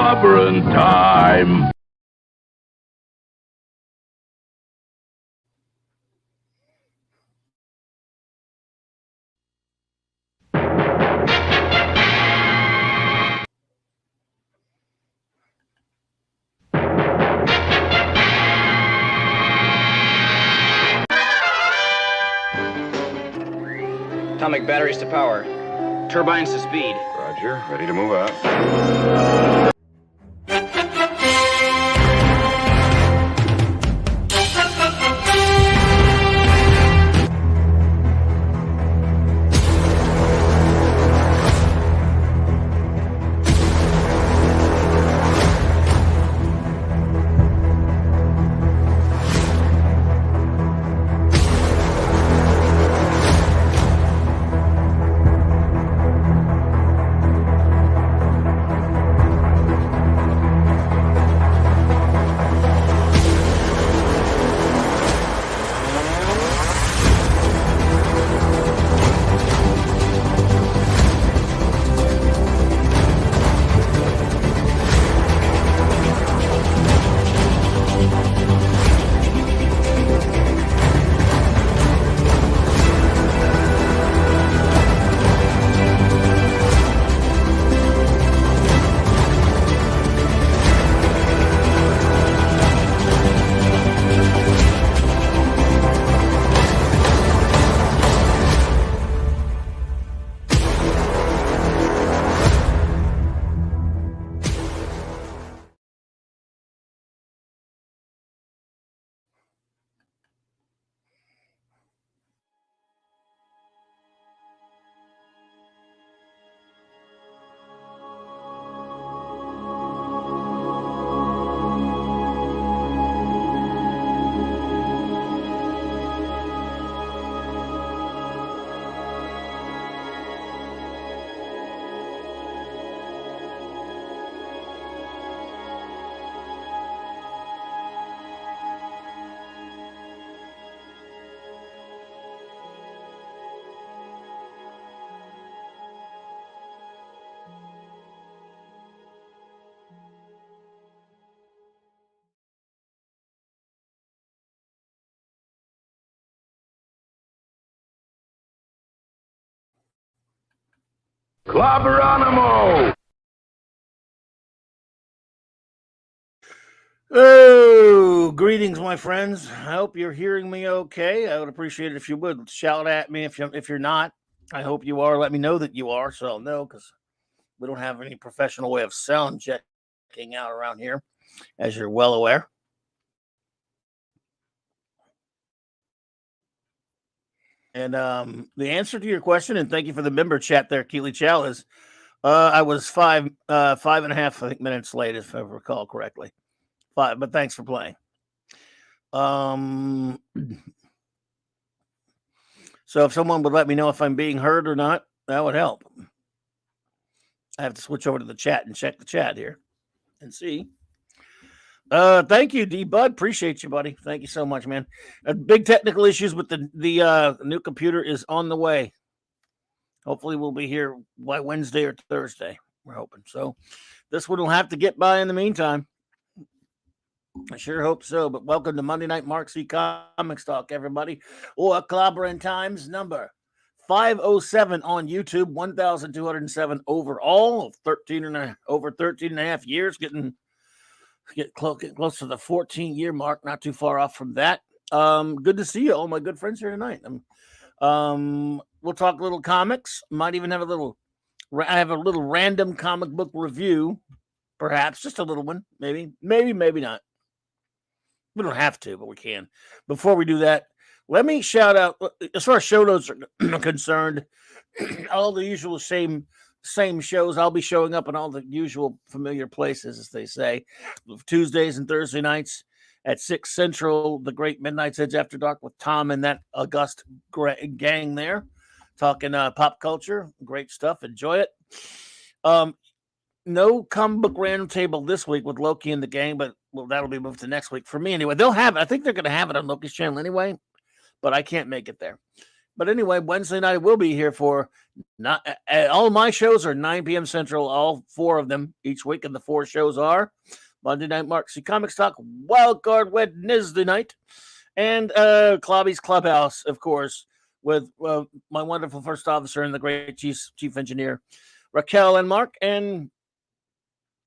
Cloberin time! Atomic batteries to power. Turbines to speed. Roger. Ready to move out. Cloberanimo! Oh, greetings, my friends. I hope you're hearing me okay. I would appreciate it if you would shout at me if you're not. I hope you are. Let me know that you are, so I'll know, because we don't have any professional way of sound checking out around here, as you're well aware. And the answer to your question, and thank you for the member chat there, Keely Chow, is I was five and a half, I think, minutes late, if I recall correctly. 5, but thanks for playing. So if someone would let me know if I'm being heard or not, that would help. I have to switch over to the chat and check the chat here and see. Thank you, D Bud. Appreciate you, buddy. Thank you so much, man. Big technical issues with the new computer is on the way. Hopefully we'll be here by Wednesday or Thursday. We're hoping. So this one will have to get by in the meantime. I sure hope so. But welcome to Monday Night Mark C. Comics Talk, everybody. Or Cloberin Times number 507 on YouTube, 1,207 overall, over 13 and a half years, getting close to the 14-year mark, not too far off from that. Good to see you, all my good friends here tonight. We'll talk a little comics. Might even have I have a little random comic book review, perhaps, just a little one, maybe not. We don't have to, but we can. Before we do that, let me shout out, as far as show notes are concerned, all the usual same shows. I'll be showing up in all the usual familiar places, as they say. Tuesdays and Thursday nights at 6 Central, the Great Midnight's Edge After Dark with Tom and that august gang there, talking pop culture. Great stuff. Enjoy it. No comic book random table this week with Loki and the gang, but that'll be moved to next week for me anyway. They'll have it. I think they're going to have it on Loki's channel anyway, but I can't make it there. But anyway, Wednesday night I will be here for not all my shows are 9 p.m. Central, all 4 of them each week, and the 4 shows are Monday Night Mark C Comics Talk, Wildcard Wednesday night, and Clobby'S Clubhouse, of course, with my wonderful first officer and the great chief engineer Raquel and Mark. And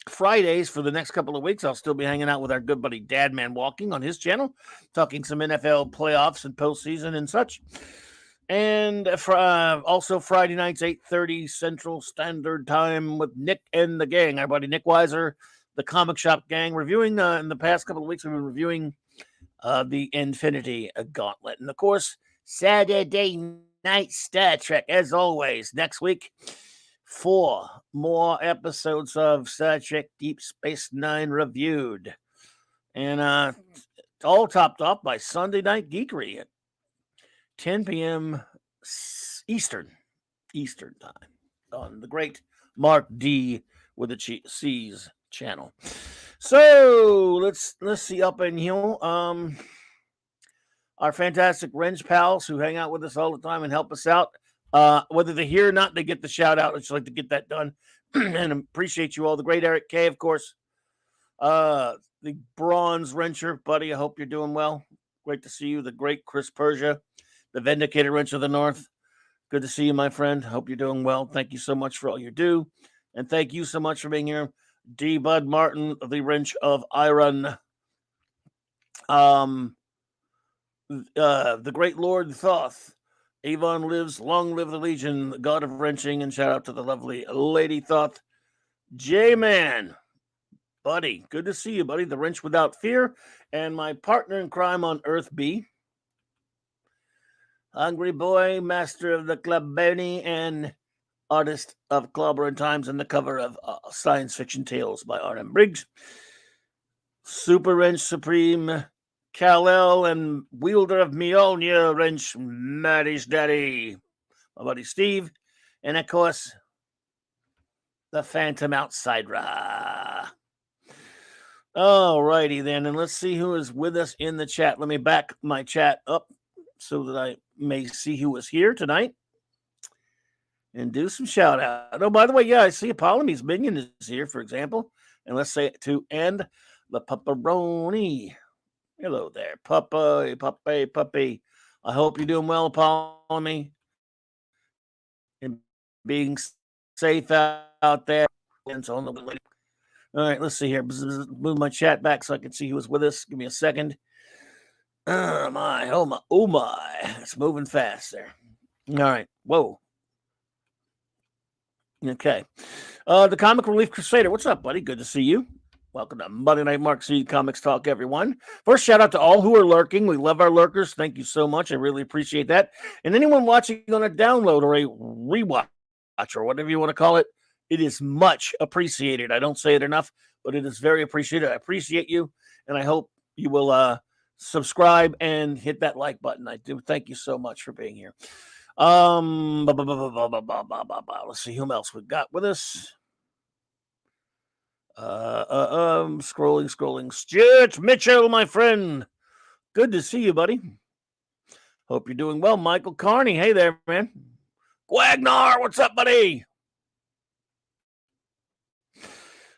Fridays for the next couple of weeks, I'll still be hanging out with our good buddy Dadman Walking on his channel, talking some NFL playoffs and postseason and such. And also Friday nights, 8:30 Central Standard Time with Nick and the gang, our buddy Nick Weiser, the Comic Shop gang, reviewing in the past couple of weeks, we've been reviewing the Infinity Gauntlet. And of course, Saturday night Star Trek, as always. Next week, 4 more episodes of Star Trek Deep Space Nine reviewed. And all topped off by Sunday Night Geekery at 10 p.m. Eastern time on the great Mark D with the C's channel. So let's see up in here. Our fantastic Wrench pals who hang out with us all the time and help us out. Whether they're here or not, they get the shout out. I'd just like to get that done and appreciate you all. The great Eric K, of course. The Bronze Wrencher, buddy. I hope you're doing well. Great to see you. The great Chris Persia, the Vindicator Wrench of the North. Good to see you, my friend. Hope you're doing well. Thank you so much for all you do. And thank you so much for being here. D. Bud Martin, the Wrench of Iron. The great Lord Thoth. Avon lives, long live the Legion, the god of wrenching, and shout out to the lovely Lady Thoth. J-Man, buddy, good to see you, buddy. The Wrench Without Fear, and my partner in crime on Earth B. Hungry Boy, master of the Cloberin, and artist of Cloberin Times, and the cover of Science Fiction Tales by R.M. Briggs. Super Wrench Supreme, Kal-El, and wielder of Mjolnir Wrench, Maddie's daddy, my buddy Steve, and of course, the Phantom Outsider. All righty then, and let's see who is with us in the chat. Let me back my chat up so that I may see who is here tonight and do some shout out. Oh, by the way, yeah, I see Apollome's Minion is here, for example, and let's say it to end the Pepperoni. Hello there, puppy. I hope you're doing well, Apollo, and being safe out there. All right, let's see here. Move my chat back so I can see who was with us. Give me a second. Oh my. It's moving fast there. All right. Whoa. Okay. The Comic Relief Crusader. What's up, buddy? Good to see you. Welcome to Monday Night Mark C Comics Talk, everyone. First, shout out to all who are lurking. We love our lurkers. Thank you so much. I really appreciate that. And anyone watching on a download or a rewatch or whatever you want to call it, it is much appreciated. I don't say it enough, but it is very appreciated. I appreciate you, and I hope you will subscribe and hit that like button. I do. Thank you so much for being here. Let's see whom else we've got with us. Scrolling. Stuart Mitchell, my friend. Good to see you, buddy. Hope you're doing well. Michael Carney. Hey there, man. Gwagnar, what's up, buddy?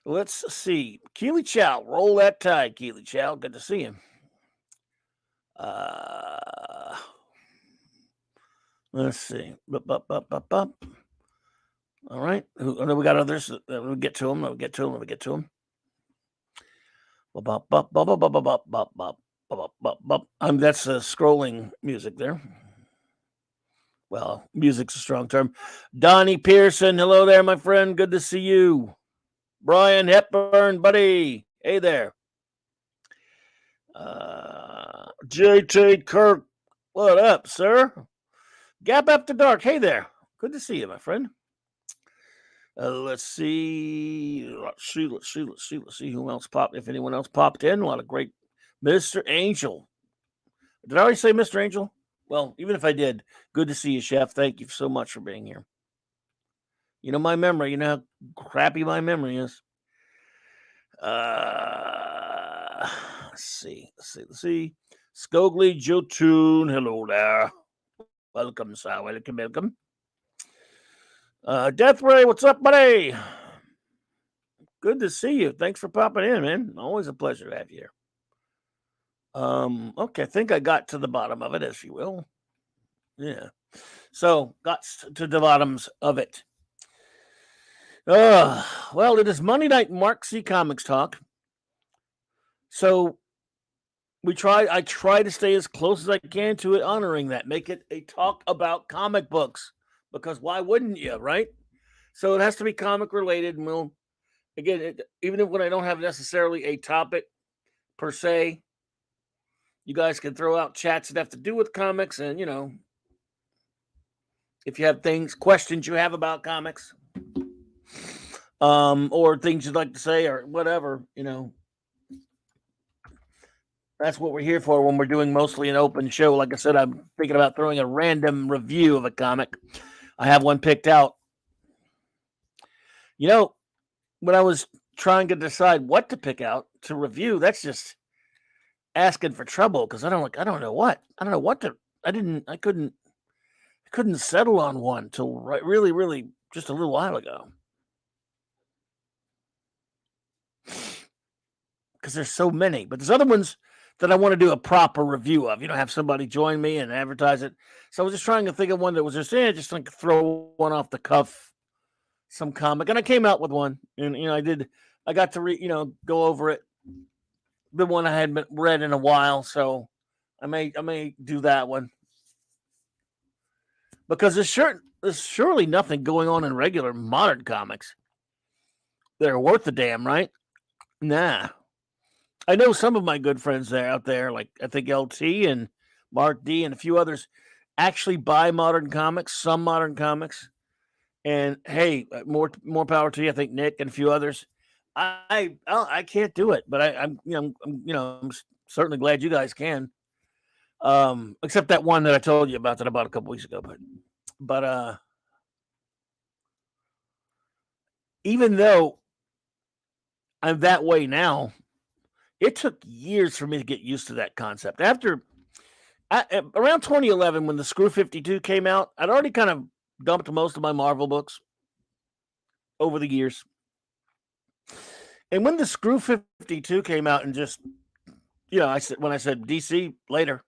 Let's see. Keely Chow. Roll that tide, Keely Chow. Good to see you. Let's see. All right. We got others. We'll get to them. That's scrolling music there. Well, music's a strong term. Donnie Pearson. Hello there, my friend. Good to see you. Brian Hepburn, buddy. Hey there. J.T. Kirk. What up, sir? Gap After Dark. Hey there. Good to see you, my friend. Let's see who else popped. If anyone else popped in, a lot of great. Mr. Angel. Did I already say Mr. Angel? Well, even if I did, good to see you, Chef. Thank you so much for being here. You know my memory. You know how crappy my memory is. Let's see. Skogly Jotun. Hello there. Welcome, sir. Welcome. Death Ray, what's up, buddy? Good to see you. Thanks for popping in, man. Always a pleasure to have you here. Okay, I think I got to the bottom of it, as you will. Yeah. So, got to the bottoms of it. Well, it is Monday night Mark C. Comics Talk. So, I try to stay as close as I can to it, honoring that. Make it a talk about comic books. Because why wouldn't you, right? So, it has to be comic related. And we'll, again, even when I don't have necessarily a topic per se, you guys can throw out chats that have to do with comics, and if you have questions you have about comics, or things you'd like to say, or whatever, that's what we're here for when we're doing mostly an open show. Like I said, I'm thinking about throwing a random review of a comic. I have one picked out. When I was trying to decide what to pick out to review, that's just asking for trouble, because I couldn't settle on one till really, really just a little while ago, because there's so many. But there's other ones that I want to do a proper review of. Have somebody join me and advertise it. So I was just trying to think of one that was just like throw one off the cuff, some comic, and I came out with one, and I got to go over it. The one I hadn't read in a while, so I may do that one, because there's surely nothing going on in regular modern comics that are worth a damn, right? Nah. I know some of my good friends out there, like I think LT and Mark D and a few others, actually buy modern comics, some modern comics, and hey, more power to you. I think Nick and a few others. I can't do it, but I'm certainly glad you guys can. Except that one that I told you about that I bought a couple weeks ago. But even though I'm that way now, it took years for me to get used to that concept. Around 2011, when the Screw 52 came out, I'd already kind of dumped most of my Marvel books over the years. And when the Screw 52 came out, and just, when I said DC, later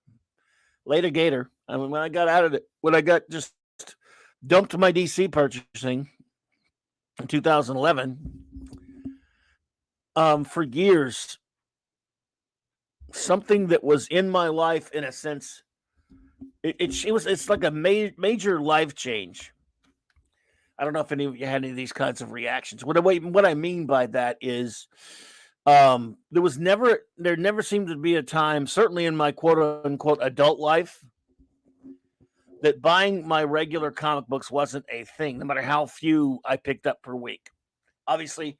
Gator, when I got out of it, when I got just dumped my DC purchasing in 2011, for years, something that was in my life, in a sense, it's like a major life change. I don't know if any of you had any of these kinds of reactions. What I mean by that is, there never seemed to be a time, certainly in my quote unquote adult life, that buying my regular comic books wasn't a thing, no matter how few I picked up per week. Obviously,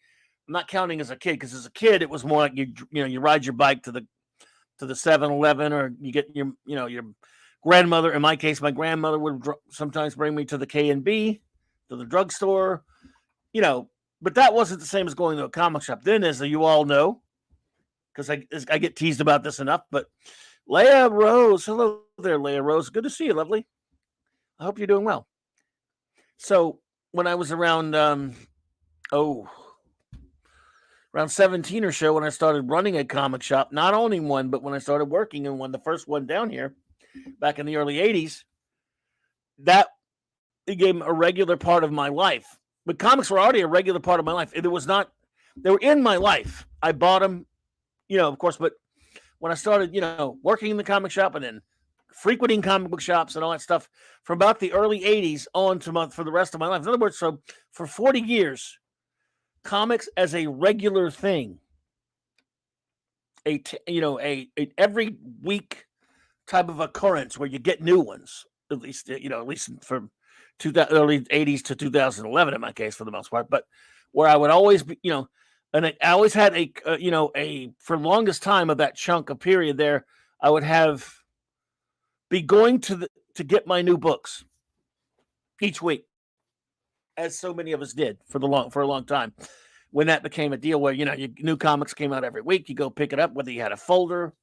I'm not counting as a kid, because as a kid, it was more like you ride your bike to the 7-Eleven, or you get your grandmother. In my case, my grandmother would sometimes bring me to the K&B, to the drugstore, but that wasn't the same as going to a comic shop. Then, as you all know, because I get teased about this enough, but Leah Rose, hello there, Leah Rose. Good to see you, lovely. I hope you're doing well. So when I was around, around 17 or so, when I started running a comic shop, not owning one, but when I started working in one, the first one down here back in the early 80s, that became a regular part of my life. But comics were already a regular part of my life. They were in my life. I bought them, of course, but when I started, working in the comic shop and then frequenting comic book shops and all that stuff from about the early 80s on to for the rest of my life. In other words, so for 40 years, comics as a regular thing, a every week type of occurrence where you get new ones, at least from early 80s to 2011 in my case, for the most part, but where I would always be, and I always had for the longest time of that chunk of period there, I would be going to get my new books each week, as so many of us did for a long time. When that became a deal where, your new comics came out every week, you go pick it up, whether you had a folder.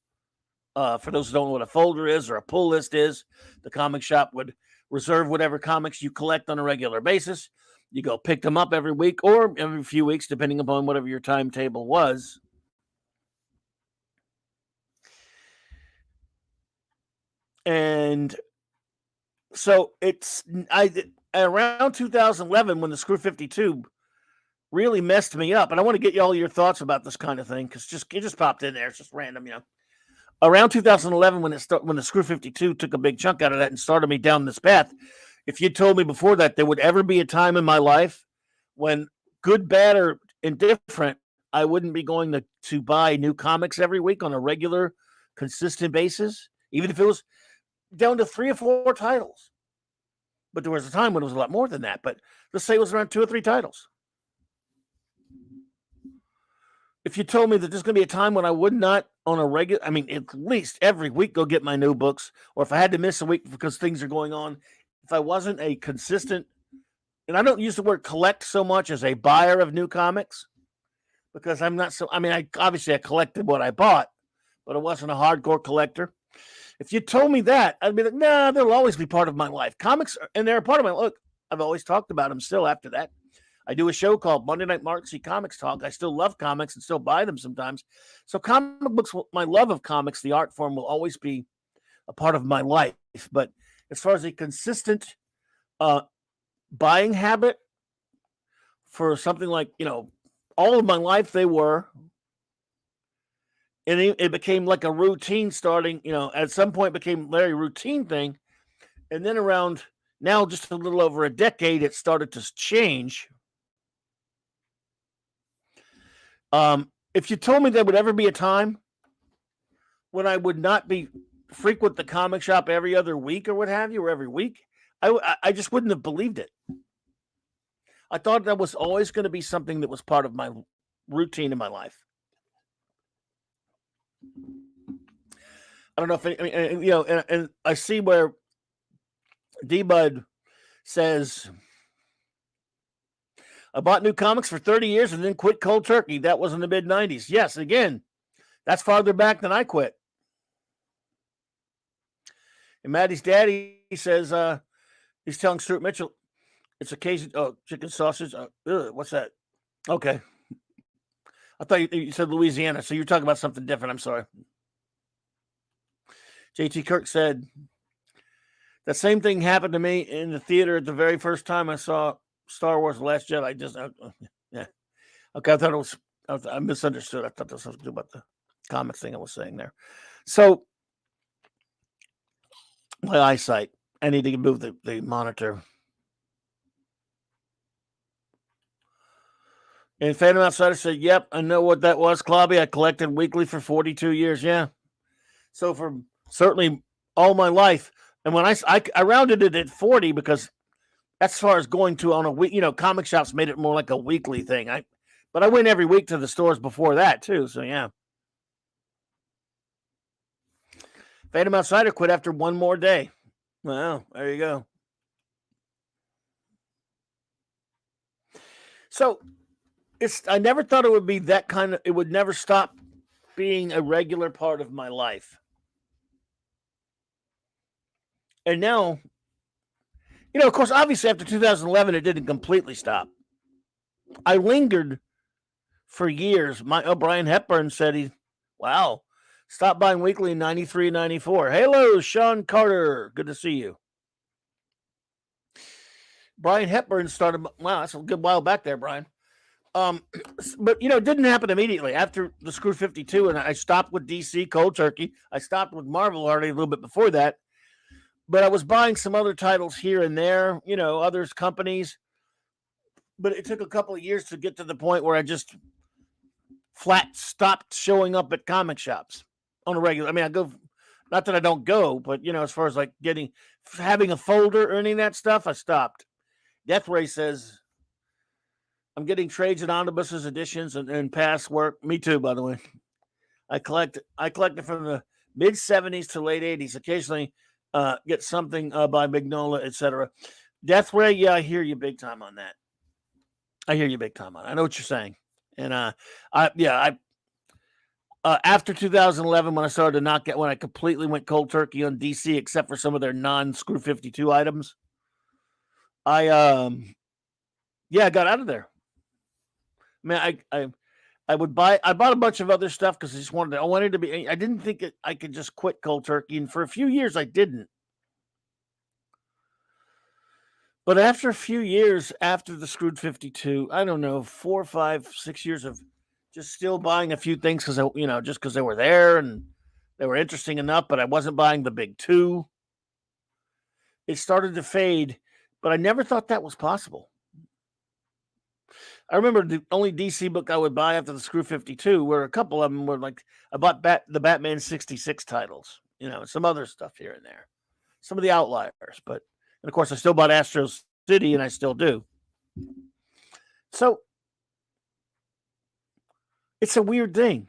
For those who don't know what a folder is or a pull list is, the comic shop would reserve whatever comics you collect on a regular basis. You go pick them up every week or every few weeks, depending upon whatever your timetable was. And so around 2011 when the Screw 52 really messed me up, and I want to get you all your thoughts about this kind of thing because it just popped in there. It's just random, Around 2011 when the Screw 52 took a big chunk out of that and started me down this path. If you told me before that there would ever be a time in my life when, good, bad, or indifferent, I wouldn't be going to buy new comics every week on a regular, consistent basis, even if it was down to 3 or 4 titles. But there was a time when it was a lot more than that. But let's say it was around 2 or 3 titles. If you told me that there's going to be a time when I would not on a regular, at least every week go get my new books, or if I had to miss a week because things are going on, if I wasn't a consistent, and I don't use the word collect so much as a buyer of new comics, because I'm not so, I collected what I bought, but I wasn't a hardcore collector. If you told me that, I'd be like, nah, they'll always be part of my life. Comics, and they're a part of my, look, I've always talked about them still after that. I do a show called Monday Night Marcy Comics Talk. I still love comics and still buy them sometimes. So comic books, my love of comics, the art form, will always be a part of my life. But as far as a consistent buying habit for something like, all of my life they were. And it became like a routine starting, at some point became a very routine thing. And then around now, just a little over a decade, it started to change. If you told me there would ever be a time when I would not be frequent the comic shop every other week or what have you, or every week, I just wouldn't have believed it. I thought that was always going to be something that was part of my routine in my life. I don't know if, and I see where D-Bud says, I bought new comics for 30 years and then quit cold turkey. That was in the mid-90s. Yes, again, that's farther back than I quit. And Maddie's daddy says, he's telling Stuart Mitchell, it's occasion, chicken sausage. What's that? Okay. I thought you said Louisiana, so you're talking about something different. I'm sorry. JT Kirk said, that same thing happened to me in the theater the very first time I saw Star Wars The Last Jedi. Yeah. Okay, I thought it was, I misunderstood. I thought there was something to do about the comics thing I was saying there. So, my eyesight, I need to move the monitor. And Phantom Outsider said, yep, I know what that was, Clobby. I collected weekly for 42 years. Yeah. So for certainly all my life. And when I rounded it at 40 because as far as going to on a week, comic shops made it more like a weekly thing. But I went every week to the stores before that too. So yeah. Phantom Outsider quit after one more day. Well, there you go. So I never thought it would be that kind of, it would never stop being a regular part of my life. And now, of course, obviously after 2011, it didn't completely stop. I lingered for years. Brian Hepburn said stopped buying weekly in 93 and 94. Hello, Sean Carter. Good to see you. Brian Hepburn started, that's a good while back there, Brian. But it didn't happen immediately after the Screw 52, and I stopped with DC cold turkey. I stopped with Marvel already a little bit before that, but I was buying some other titles here and there, others companies. But it took a couple of years to get to the point where I just flat stopped showing up at comic shops on a regular. I go, not that I don't go, but as far as like having a folder or any of that stuff, I stopped. Death Ray says, I'm getting trades and omnibuses, editions, and past work. Me too, by the way. I collected from the mid 70s to late 80s. Occasionally, get something by Mignola, etc. Death Ray, yeah, I hear you big time on that. I know what you're saying, and after 2011, when I completely went cold turkey on DC, except for some of their non-Screw 52 items, I I got out of there. Man, I would buy. I bought a bunch of other stuff because I just wanted. I wanted to be. I didn't think I could just quit cold turkey, and for a few years I didn't. But after a few years, after the Screwed 52, I don't know, 4, 5, 6 years of just still buying a few things because just because they were there and they were interesting enough, but I wasn't buying the big two. It started to fade, but I never thought that was possible. I remember the only DC book I would buy after the Screw 52 were a couple of them were like I bought the Batman 66 titles, some other stuff here and there, some of the outliers, but and of course I still bought Astro City and I still do. So it's a weird thing.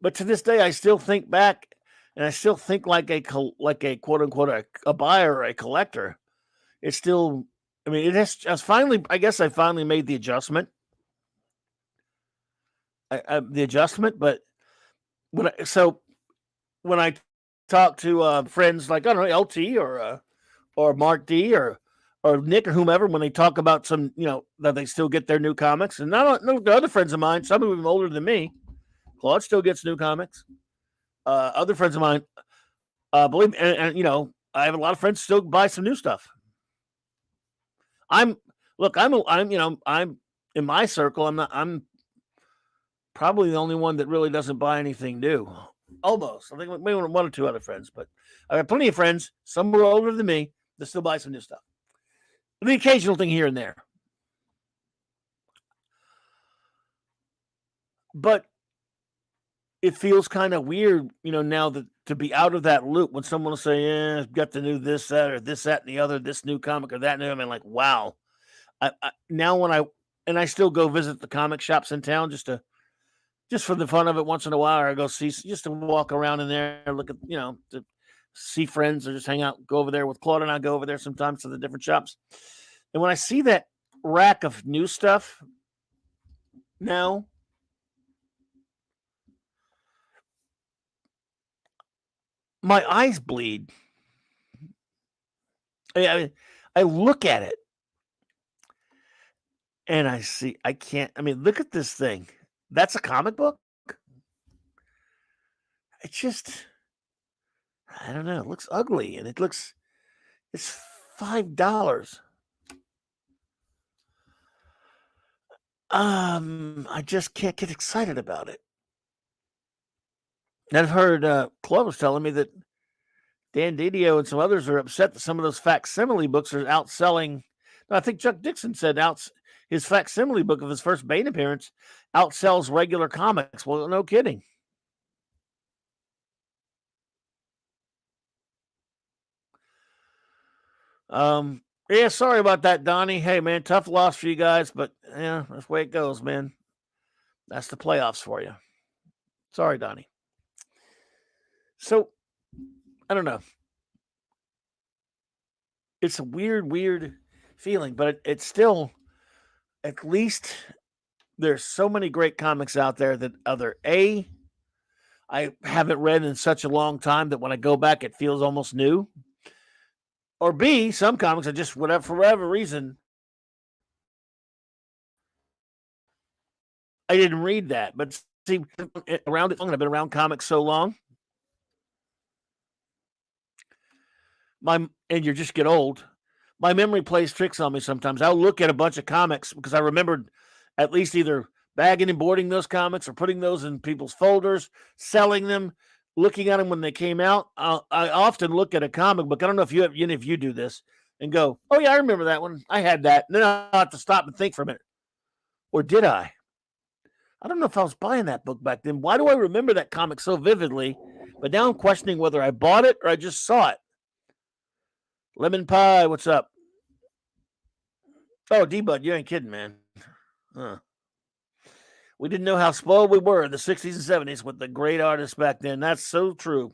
But to this day I still think back and I still think like a quote unquote a buyer or a collector. It's still, I mean, I guess I finally made the adjustment. But when I talk to friends like, I don't know, LT or Mark D or Nick or whomever, when they talk about some, that they still get their new comics, and the other friends of mine, some of them older than me, Claude still gets new comics. Other friends of mine, believe me, and I have a lot of friends still buy some new stuff. I'm in my circle. I'm probably the only one that really doesn't buy anything new. Almost. I think maybe one or two other friends, but I have plenty of friends. Some were older than me that still buy some new stuff. The occasional thing here and there. But it feels kind of weird, now that to be out of that loop when someone will say, "Yeah, I've got the new this, that, or this, that, and the other, this new comic or that new." I mean, like, wow. Now I still go visit the comic shops in town just for the fun of it once in a while, or I go see just to walk around in there, look at to see friends or just hang out, go over there with Claude and I go over there sometimes to the different shops. And when I see that rack of new stuff now, my eyes bleed. I look at it and I see I can't. I mean, look at this thing. That's a comic book. It just, I don't know. It looks ugly, and it's $5. I just can't get excited about it. And I've heard Claude was telling me that Dan Didio and some others are upset that some of those facsimile books are outselling. I think Chuck Dixon said his facsimile book of his first Bane appearance outsells regular comics. Well, no kidding. Yeah, sorry about that, Donnie. Hey, man, tough loss for you guys, but yeah, that's the way it goes, man. That's the playoffs for you. Sorry, Donnie. So, I don't know. It's a weird feeling, but it's still, at least there's so many great comics out there that I haven't read in such a long time that when I go back, it feels almost new. Or B, some comics are just for whatever reason, I didn't read that. But see, around it long, I've been around comics so long. And you just get old. My memory plays tricks on me sometimes. I'll look at a bunch of comics because I remembered at least either bagging and boarding those comics or putting those in people's folders, selling them, looking at them when they came out. I often look at a comic book. I don't know if you do this and go, "Oh yeah, I remember that one. I had that." And then I have to stop and think for a minute. Or did I? I don't know if I was buying that book back then. Why do I remember that comic so vividly? But now I'm questioning whether I bought it or I just saw it. Lemon Pie, what's up? Oh, D-Bud, you ain't kidding, man. Huh. We didn't know how spoiled we were in the 60s and 70s with the great artists back then. That's so true.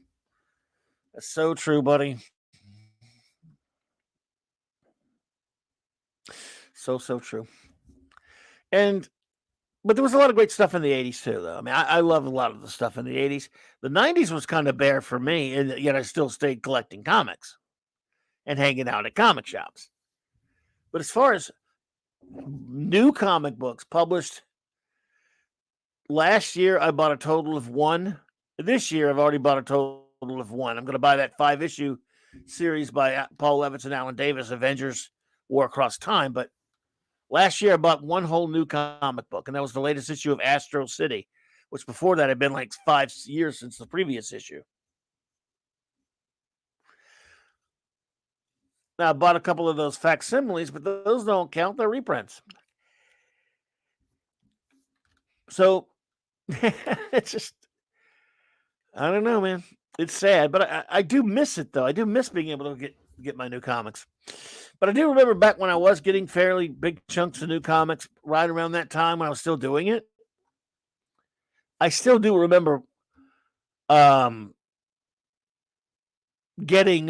That's so true, buddy. So true. But there was a lot of great stuff in the 80s too, though. I mean, I love a lot of the stuff in the 80s. The 90s was kind of bare for me, and yet I still stayed collecting comics and hanging out at comic shops. But as far as new comic books published last year, I bought a total of 1. This year, I've already bought a total of 1. I'm going to buy that 5-issue series by Paul Levitz and Alan Davis, Avengers War Across Time. But last year, I bought 1 whole new comic book, and that was the latest issue of Astro City, which before that had been like 5 years since the previous issue. Now, I bought a couple of those facsimiles, but those don't count. They're reprints. So it's just, I don't know, man. It's sad, but I do miss it, though. I do miss being able to get my new comics. But I do remember back when I was getting fairly big chunks of new comics right around that time when I was still doing it. I still do remember getting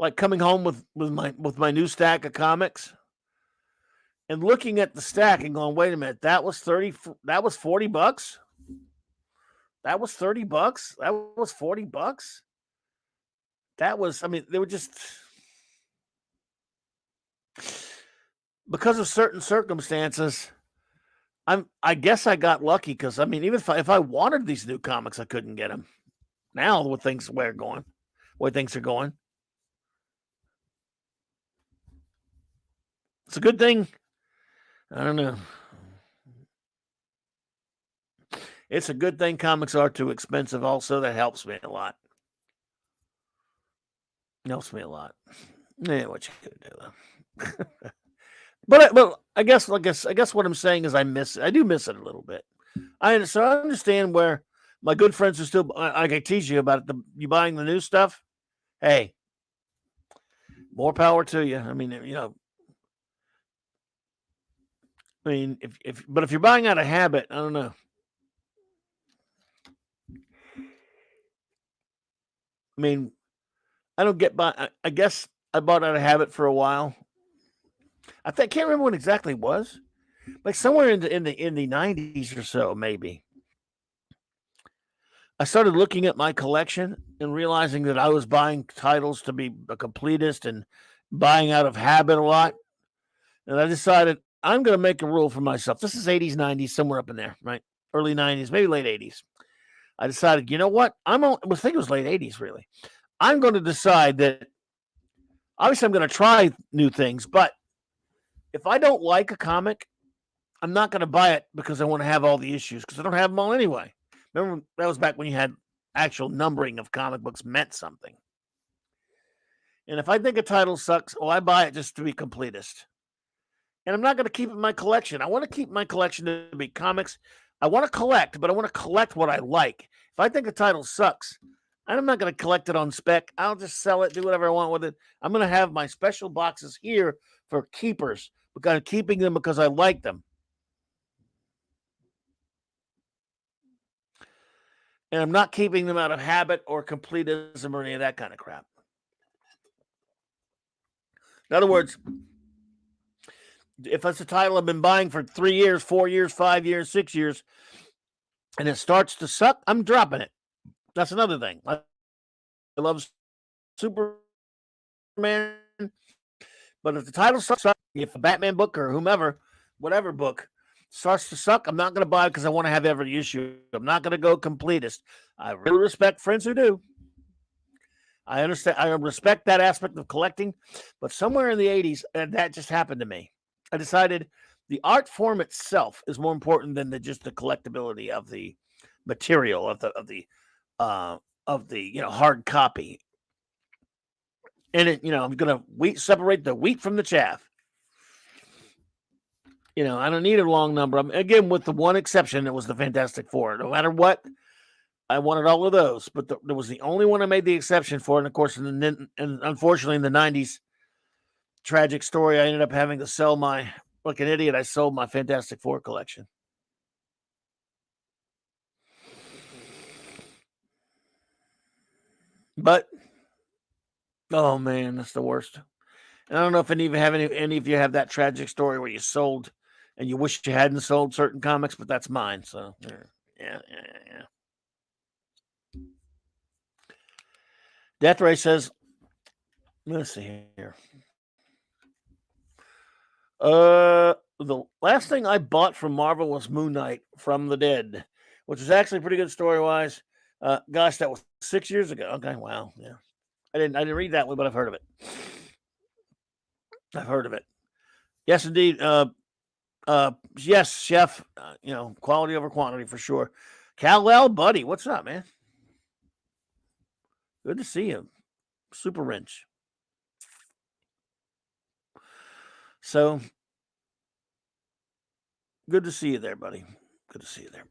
like coming home with my new stack of comics and looking at the stack and going, wait a minute, that was $40. That was $30. That was $30. That was $40. That was, I mean, they were just, because of certain circumstances, I guess I got lucky because, I mean, even if I wanted these new comics, I couldn't get them. Now, with things where things are going, it's a good thing. I don't know. It's a good thing comics are too expensive. Also, that helps me a lot. It helps me a lot. Yeah, what you could do. But I guess what I'm saying is I do miss it a little bit. I understand where my good friends are still. I can tease you about you buying the new stuff. Hey, more power to you. I mean, you know. I mean, if you're buying out of habit, I don't know. I mean, I don't get by. I guess I bought out of habit for a while. I can't remember when exactly it was, like somewhere in the 90s or so, maybe. I started looking at my collection and realizing that I was buying titles to be a completist and buying out of habit a lot. And I decided I'm going to make a rule for myself. This is 80s, 90s, somewhere up in there, right? Early 90s, maybe late 80s. I decided, you know what? I think it was late 80s, really. I'm going to decide that obviously I'm going to try new things, but if I don't like a comic, I'm not going to buy it because I want to have all the issues because I don't have them all anyway. Remember, that was back when you had actual numbering of comic books meant something. And if I think a title sucks, I buy it just to be completist. And I'm not going to keep it in my collection. I want to keep my collection to be comics. I want to collect, but I want to collect what I like. If I think a title sucks, I'm not going to collect it on spec. I'll just sell it, do whatever I want with it. I'm going to have my special boxes here for keepers. Because I'm keeping them because I like them. And I'm not keeping them out of habit or completism or any of that kind of crap. In other words, if it's a title I've been buying for 3 years, 4 years, 5 years, 6 years, and it starts to suck, I'm dropping it. That's another thing. I love Superman, but if the title sucks, if a Batman book or whomever, whatever book, starts to suck, I'm not going to buy it because I want to have every issue. I'm not going to go completist. I really respect friends who do. I understand. I respect that aspect of collecting, but somewhere in the 80s, that just happened to me. I decided the art form itself is more important than just the collectability of the material of the hard copy. And I'm going to separate the wheat from the chaff. I don't need a long number. Again, with the one exception, it was the Fantastic Four. No matter what, I wanted all of those, but there was the only one I made the exception for. And of course, and unfortunately, in the 90s, tragic story, I ended up having to sell like an idiot, I sold my Fantastic Four collection. But, oh man, that's the worst. And I don't know if any of you have that tragic story where you sold and you wish you hadn't sold certain comics, but that's mine. So, yeah. Death Ray says, let's see here. The last thing I bought from Marvel was Moon Knight from the Dead, which is actually pretty good story wise. Gosh, that was 6 years ago. Okay, wow, yeah. I didn't read that one, but I've heard of it. I've heard of it. Yes, indeed. Yes, chef. Quality over quantity for sure. Kal-El, buddy, what's up, man? Good to see you. Super wrench. So good to see you there, buddy. Good to see you there.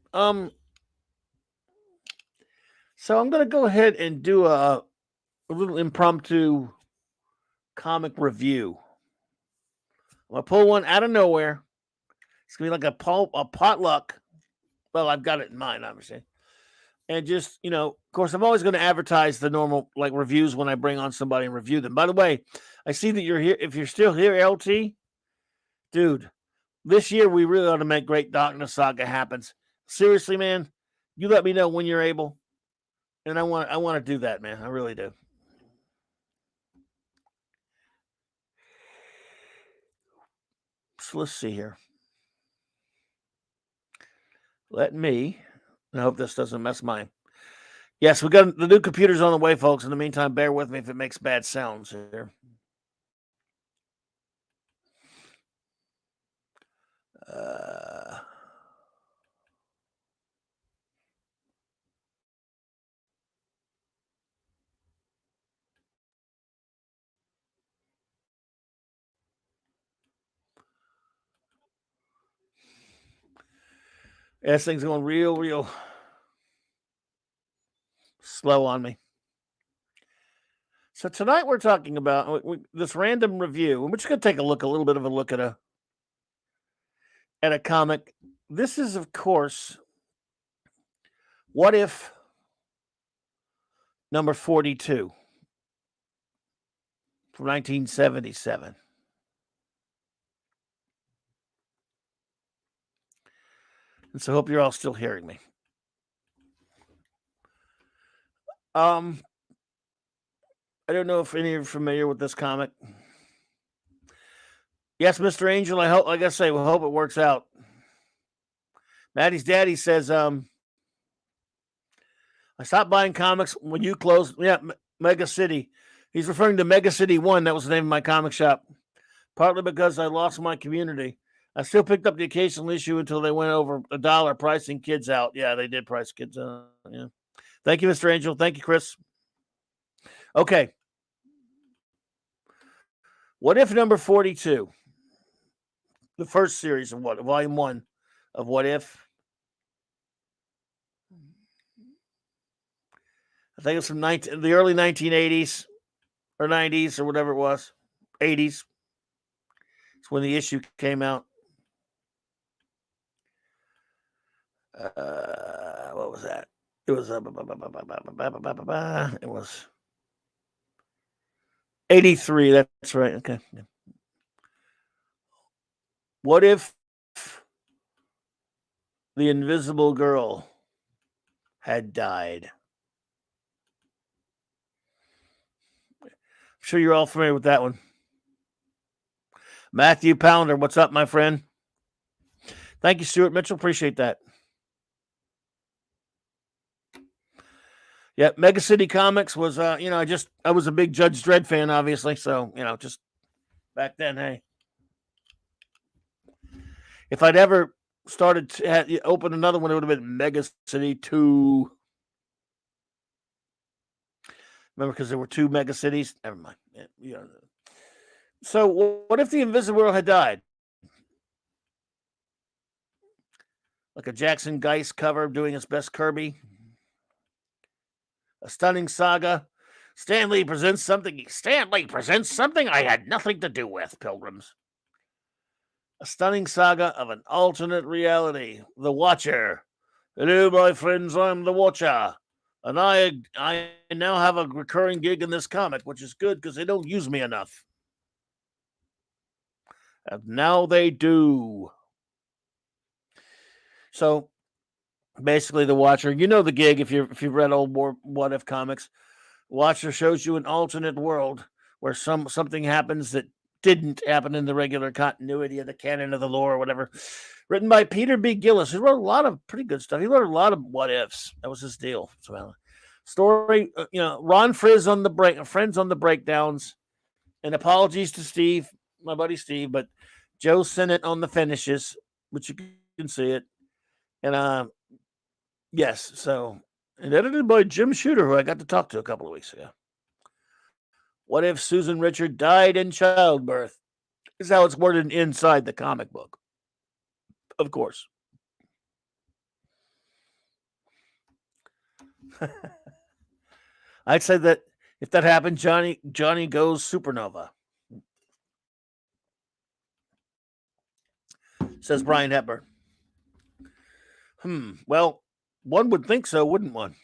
So I'm gonna go ahead and do a little impromptu comic review. I'm gonna pull one out of nowhere. It's gonna be like a potluck. Well, I've got it in mind, obviously. And just, of course, I'm always going to advertise the normal like reviews when I bring on somebody and review them. By the way, I see that you're here. If you're still here, LT, dude, this year we really ought to make Great Darkness Saga happens. Seriously, man, you let me know when you're able, and I want to do that, man. I really do. So let's see here. I hope this doesn't mess mine. Yes, we got the new computers on the way, folks. In the meantime, bear with me if it makes bad sounds here. This thing's going real slow on me. So tonight we're talking about this random review. We're just going to take a little bit of a look at a comic. This is, of course, What If number 42 from 1977. And so I hope you're all still hearing me. I don't know if any of you are familiar with this comic. Yes, Mr. Angel, I hope, like I say, we hope it works out. Maddie's daddy says, I stopped buying comics when you closed. Yeah, Mega City. He's referring to Mega City 1. That was the name of my comic shop. Partly because I lost my community. I still picked up the occasional issue until they went over $1 pricing kids out. Yeah, they did price kids out. Yeah. Thank you, Mr. Angel. Thank you, Chris. Okay. What If number 42? The first series of volume 1 of What If. I think it's from the early 1980s or 90s or whatever it was. 80s. It's when the issue came out. What was that? It was it was 83. That's right. Okay. What if the Invisible Girl had died? I'm sure you're all familiar with that one. Matthew Pounder, what's up, my friend? Thank you, Stuart Mitchell. Appreciate that. Yeah, Mega City Comics was, I was a big Judge Dredd fan, obviously. So, just back then, hey. If I'd ever started to open another one, it would have been Mega City 2. Remember, because there were 2 Mega Cities? Never mind. Yeah. So, what if the Invisible Girl had died? Like a Jackson Geist cover doing his best Kirby. A stunning saga. Stan Lee presents something I had nothing to do with, Pilgrims. A stunning saga of an alternate reality. The Watcher. Hello, my friends, I'm the Watcher. And I now have a recurring gig in this comic, which is good because they don't use me enough. And now they do. So basically, the Watcher, you know the gig if you've read old What If comics. Watcher shows you an alternate world where something happens that didn't happen in the regular continuity of the canon of the lore or whatever. Written by Peter B. Gillis, who wrote a lot of pretty good stuff. He wrote a lot of what ifs. That was his deal. So, story, Ron Friends on the breakdowns, and apologies to Steve, my buddy Steve, but Joe Sennett on the finishes, which you can see it. And yes, so, and edited by Jim Shooter, who I got to talk to a couple of weeks ago. What if Susan Richard died in childbirth? Is how it's worded inside the comic book. Of course. I'd say that if that happened, Johnny goes supernova. Says Brian Hepburn. Well, one would think so, wouldn't one?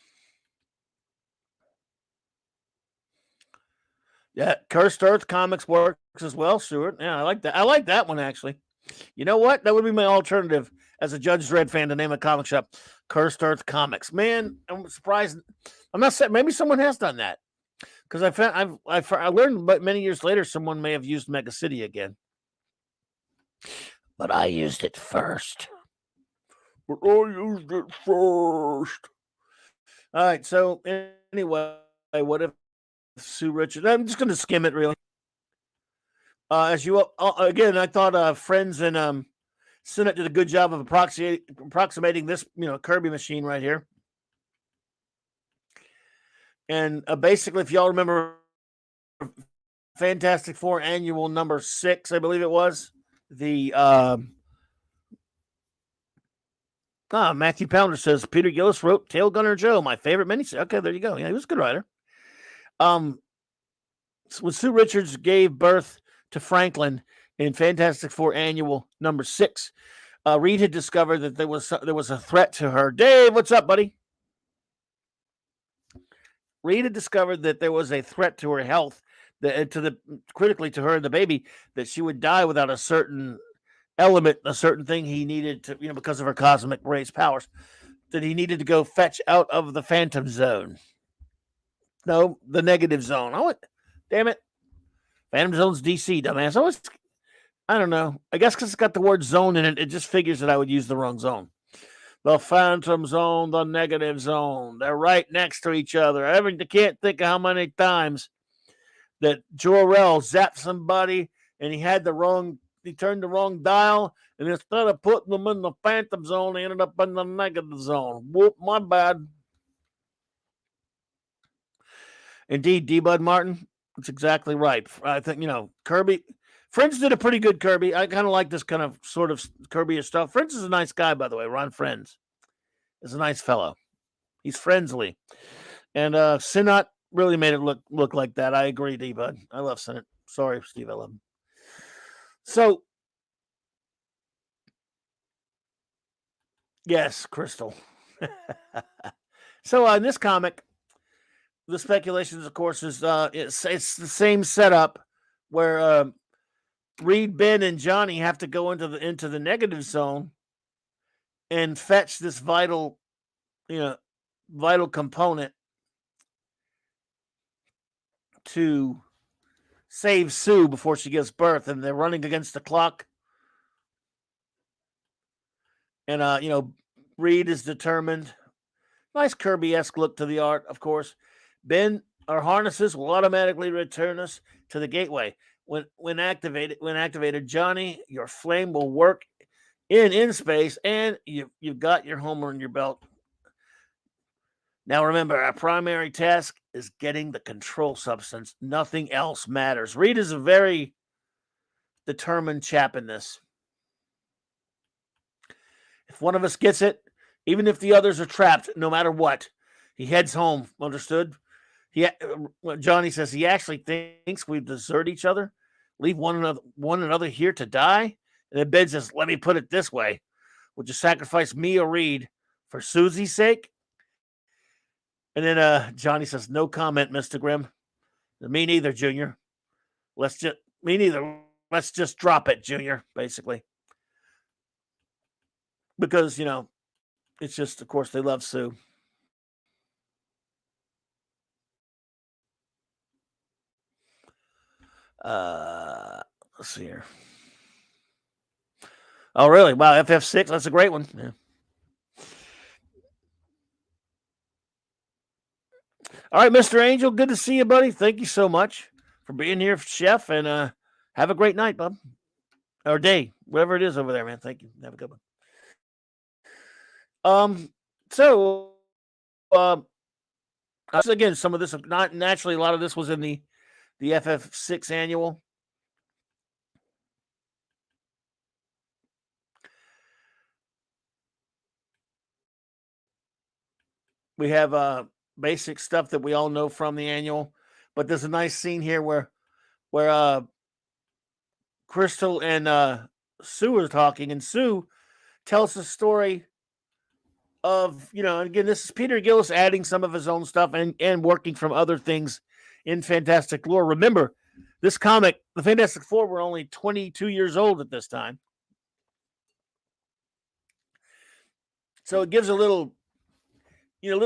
Yeah, Cursed Earth Comics works as well, Stuart. Yeah, I like that. I like that one, actually. You know what? That would be my alternative as a Judge Dredd fan to name a comic shop. Cursed Earth Comics. Man, I'm surprised. I'm not saying maybe someone has done that. Because I learned, but many years later, someone may have used Mega City again. But I used it first. All right, so anyway, what if Sue Richard? I'm just going to skim it really. As you again, I thought Friends and Sennett did a good job of approximating this, Kirby machine right here. And basically, if y'all remember Fantastic Four Annual number 6, I believe it was, the Matthew Pounder says Peter Gillis wrote Tail Gunner Joe, my favorite miniseries. Okay, there you go. Yeah, he was a good writer. When Sue Richards gave birth to Franklin in Fantastic Four Annual number 6, Reed had discovered that there was a threat to her. Dave, what's up, buddy? Reed had discovered that there was a threat to her health, critically to her and the baby, that she would die without a certain element, a certain thing he needed to, because of her cosmic race powers, that he needed to go fetch out of the Phantom Zone. No, the negative zone. Oh, damn it. Phantom Zone's DC, dumbass. I don't know. I guess because it's got the word zone in it, it just figures that I would use the wrong zone. The Phantom Zone, the negative zone. They're right next to each other. I can't think of how many times that Jor-El zapped somebody and he turned the wrong dial, and instead of putting them in the Phantom Zone, he ended up in the negative zone. Whoop, my bad. Indeed, D. Bud Martin, that's exactly right. I think, Kirby. Friends did a pretty good Kirby. I kind of like this kind of sort of Kirby stuff. Friends is a nice guy, by the way. Ron Friends is a nice fellow. He's friendly. And Sennett really made it look like that. I agree, D. Bud. I love Sennett. Sorry, Steve, I love him. So, yes, Crystal. So, in this comic, the speculations, of course, is it's the same setup where Reed, Ben, and Johnny have to go into the negative zone and fetch this vital component to save Sue before she gives birth, and they're running against the clock. And Reed is determined. Nice Kirby-esque look to the art, of course. Ben, our harnesses will automatically return us to the gateway. When activated, Johnny, your flame will work in space, and you've got your Homer in your belt. Now remember, our primary task is getting the control substance. Nothing else matters. Reed is a very determined chap in this. If one of us gets it, even if the others are trapped, no matter what, he heads home. Understood? Johnny says he actually thinks we desert each other, leave one another here to die. And then Ben says, "Let me put it this way: would you sacrifice me or Reed for Susie's sake?" And then Johnny says, "No comment, Mr. Grimm. Me neither, Junior. Me neither. Let's just drop it, Junior." Basically, because it's just, of course, they love Sue. Let's see here. Oh, really? Wow, FF6. That's a great one. Yeah. All right, Mr. Angel. Good to see you, buddy. Thank you so much for being here, Chef. And have a great night, bub. Or day, whatever it is over there, man. Thank you. Have a good one. So, again, some of this, not naturally, a lot of this was in the FF6 annual. We have basic stuff that we all know from the annual, but there's a nice scene here where Crystal and Sue are talking, and Sue tells the story of, again, this is Peter Gillis adding some of his own stuff and working from other things in Fantastic lore. Remember, this comic, the Fantastic Four, were only 22 years old at this time. So it gives a little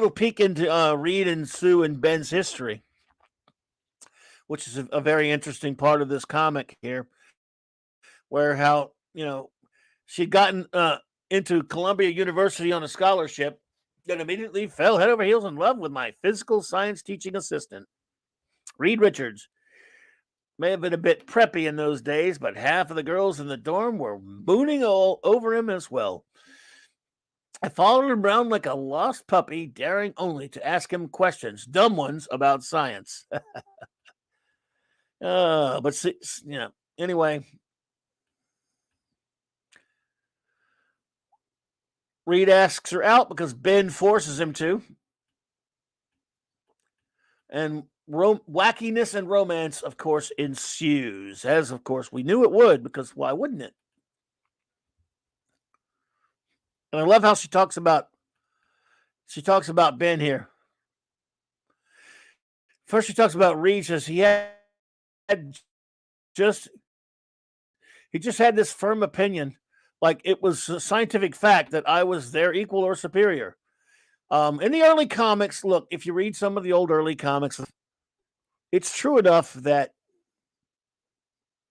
peek into Reed and Sue and Ben's history, which is a very interesting part of this comic here, where how, she'd gotten into Columbia University on a scholarship, then immediately fell head over heels in love with my physical science teaching assistant, Reed Richards. May have been a bit preppy in those days, but half of the girls in the dorm were mooning all over him as well. I followed him around like a lost puppy, daring only to ask him questions, dumb ones about science. Anyway. Reed asks her out because Ben forces him to. And wackiness and romance, of course, ensues, as, of course, we knew it would, because why wouldn't it? And I love how she talks about Ben here. First, she talks about Reed, says he just had this firm opinion, like it was a scientific fact, that I was their equal or superior. In the early comics, look, if you read some of the old early comics, it's true enough that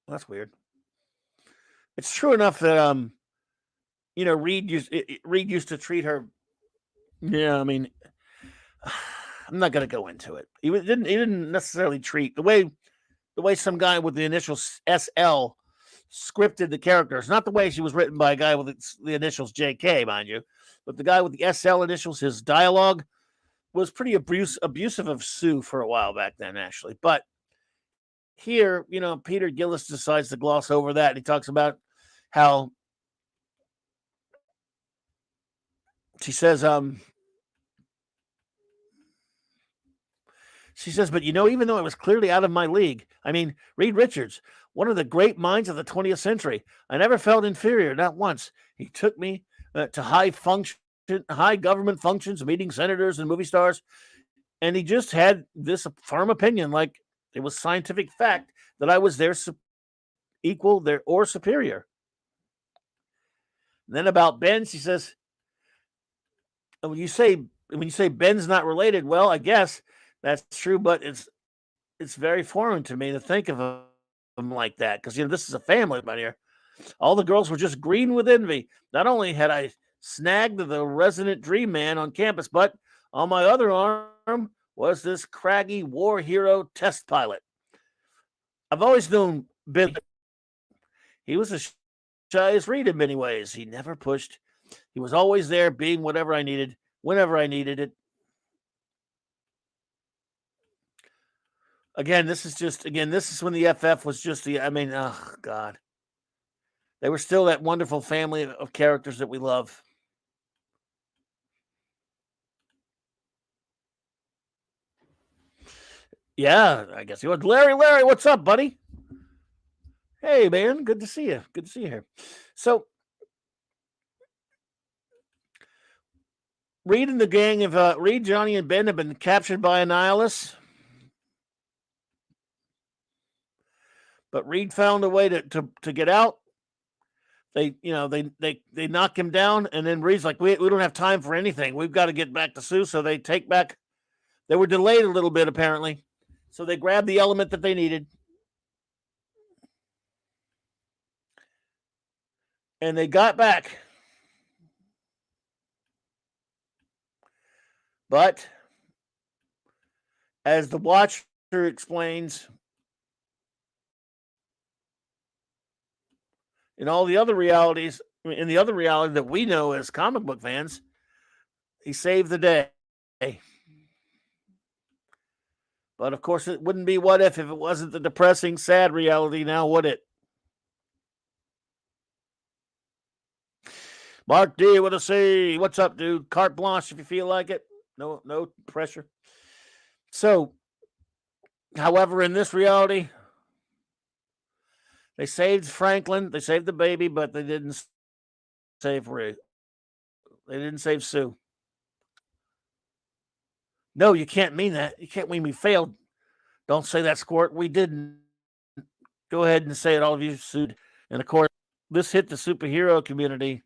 that's weird. It's true enough that Reed used to treat her. Yeah, I mean, I'm not going to go into it. He didn't necessarily treat the way some guy with the initials SL scripted the characters, not the way she was written by a guy with the initials JK, mind you, but the guy with the SL initials, his dialogue was pretty abusive of Sue for a while back then, actually. But here, Peter Gillis decides to gloss over that. He talks about how she says, but even though I was clearly out of my league, I mean, Reed Richards, one of the great minds of the 20th century, I never felt inferior, not once. He took me to high government functions, meeting senators and movie stars, and he just had this firm opinion, like it was scientific fact, that I was their equal, or superior. And then about Ben, she says, when you say Ben's not related, well, I guess that's true, but it's very foreign to me to think of him like that, because this is a family right here. All the girls were just green with envy. Not only had I snagged the resident dream man on campus, but on my other arm was this craggy war hero test pilot. I've always known Ben. He was as shy as Reed in many ways. He never pushed. He was always there, being whatever I needed, whenever I needed it. Again, this is when the FF was just oh, God. They were still that wonderful family of characters that we love. Yeah, I guess he was. Larry, what's up, buddy? Hey, man, good to see you. Good to see you here. So, Reed and the gang of Reed, Johnny, and Ben have been captured by Annihilus. But Reed found a way to get out. They knock him down, and then Reed's like, we don't have time for anything. We've got to get back to Sue. So they take back. They were delayed a little bit, apparently. So they grabbed the element that they needed. And they got back. But as the Watcher explains, in all the other realities, in the other reality that we know as comic book fans, he saved the day. But of course, it wouldn't be What If it wasn't the depressing, sad reality now, would it? Mark D with a C. What's up, dude? Carte blanche if you feel like it. No pressure. So, however, in this reality, they saved Franklin, they saved the baby, but they didn't save Ray. They didn't save Sue. No, you can't mean that. You can't mean we failed. Don't say that, Squirt. We didn't. Go ahead and say it, all of you sued. And of course, this hit the superhero community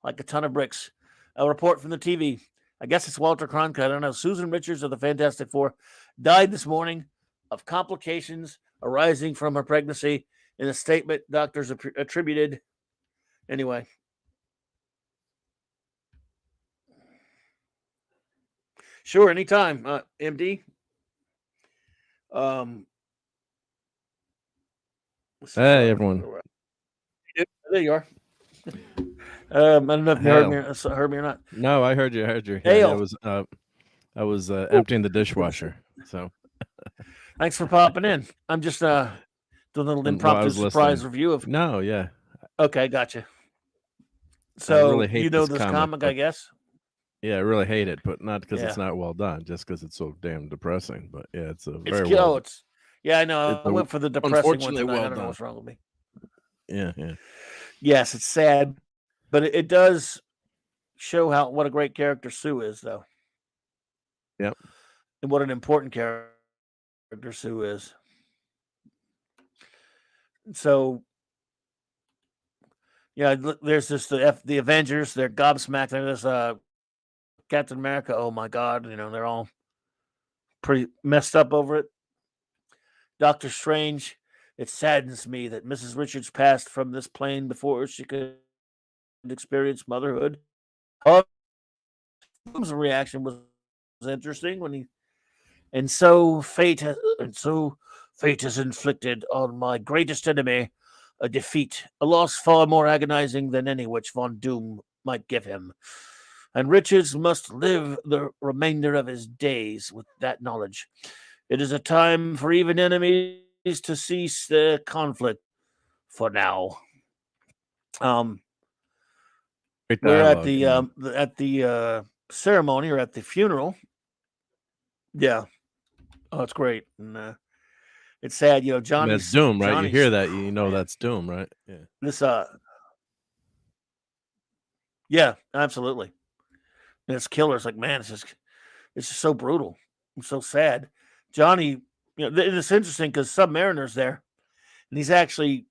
like a ton of bricks. A report from the TV. I guess it's Walter Cronkite. I don't know. Susan Richards of the Fantastic Four died this morning of complications arising from her pregnancy. In a statement, doctors attributed. Anyway. Sure, anytime. MD. Hey, everyone. There you are. I don't know if you heard me or not. No, I heard you. Hey, I was emptying the dishwasher. So thanks for popping in. I'm just doing a little impromptu surprise review of. No, yeah. Okay, gotcha. So really hate you know this comic, I guess. Yeah, I really hate it, but not because it's not well done, just because it's so damn depressing. But yeah, it's a very well. I know. I went for the depressing one tonight. I don't know what's wrong with me. Yeah. Yes, it's sad, but it does show what a great character Sue is, though. Yep. And what an important character Sue is. So, yeah, there's this the Avengers. They're gobsmacked. There's Captain America. Oh my God! They're all pretty messed up over it. Doctor Strange. It saddens me that Mrs. Richards passed from this plane before she could experience motherhood. His reaction was interesting when so fate has inflicted on my greatest enemy a defeat, a loss far more agonizing than any which Von Doom might give him. And Richards must live the remainder of his days with that knowledge. It is a time for even enemies to cease the conflict for now. We're at the ceremony or at the funeral. Yeah. Oh, it's great. And it's sad, Johnny's that's Doom, right? You hear that, you know that's Doom, right? Yeah. This yeah, absolutely. And it's killer. It's like, man, it's just so brutal. It's so sad. Johnny, it's interesting because Submariner's there, and he's actually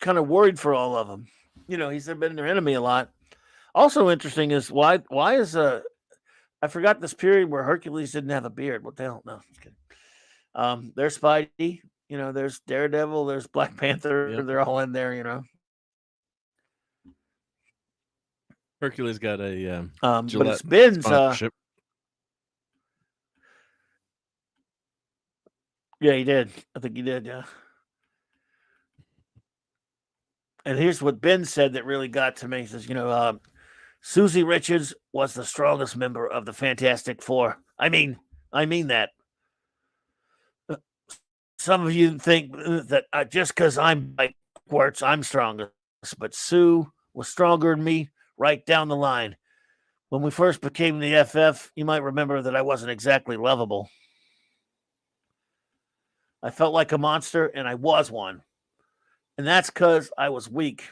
kind of worried for all of them. He's been their enemy a lot. Also interesting is why is I forgot this period where Hercules didn't have a beard. What the hell? No, just kidding. There's Spidey. There's Daredevil. There's Black Panther. Yep. They're all in there. Hercules got a but it's Ben's yeah, he did. I think he did, yeah. And here's what Ben said that really got to me. He says, Susie Richards was the strongest member of the Fantastic Four. I mean that. Some of you think that just because I'm like Quartz, I'm strongest, but Sue was stronger than me right down the line. When we first became the FF, you might remember that I wasn't exactly lovable. I felt like a monster, and I was one. And that's because I was weak.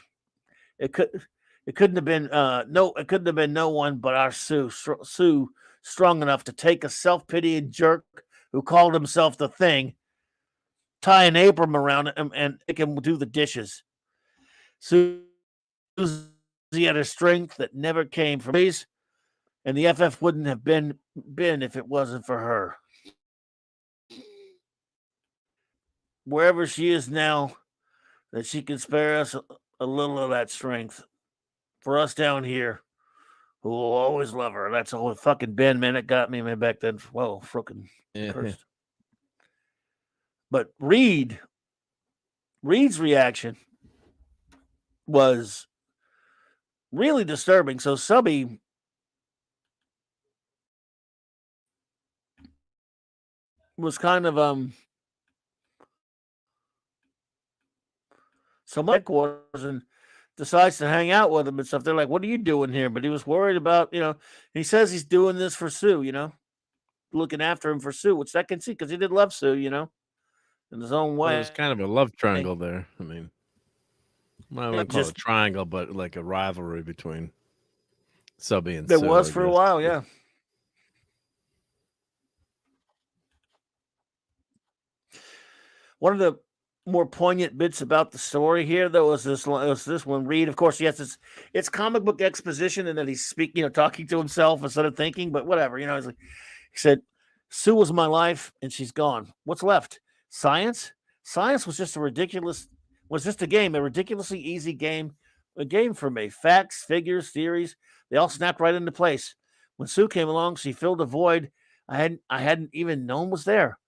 It couldn't have been no one but our Sue strong enough to take a self-pitying jerk who called himself the Thing, tie an apron around him, and make him do the dishes. Susie had a strength that never came from me, and the FF wouldn't have been if it wasn't for her. Wherever she is now, that she can spare us a little of that strength for us down here who will always love her. That's all fucking Ben, man. It got me, man, back then. Well, frickin' Yeah. cursed. But Reed's reaction was really disturbing. So Subby was kind of so my headquarters and decides to hang out with him and stuff. They're like, "What are you doing here?" But he was worried about, he says he's doing this for Sue, looking after him for Sue, which I can see because he did love Sue, in his own way. Well, there's kind of a love triangle there. I mean, I wouldn't call it a triangle, but like a rivalry between Subby and there Sue, was I for a guess. while, yeah. One of the more poignant bits about the story here, though, was this one. Reed, of course, yes, it's comic book exposition, and then he's speaking, talking to himself instead of thinking, but whatever, he said, "Sue was my life, and she's gone. What's left? Science? Science was just a game, a ridiculously easy game, a game for me. Facts, figures, theories, they all snapped right into place. When Sue came along, she filled a void I hadn't even known was there.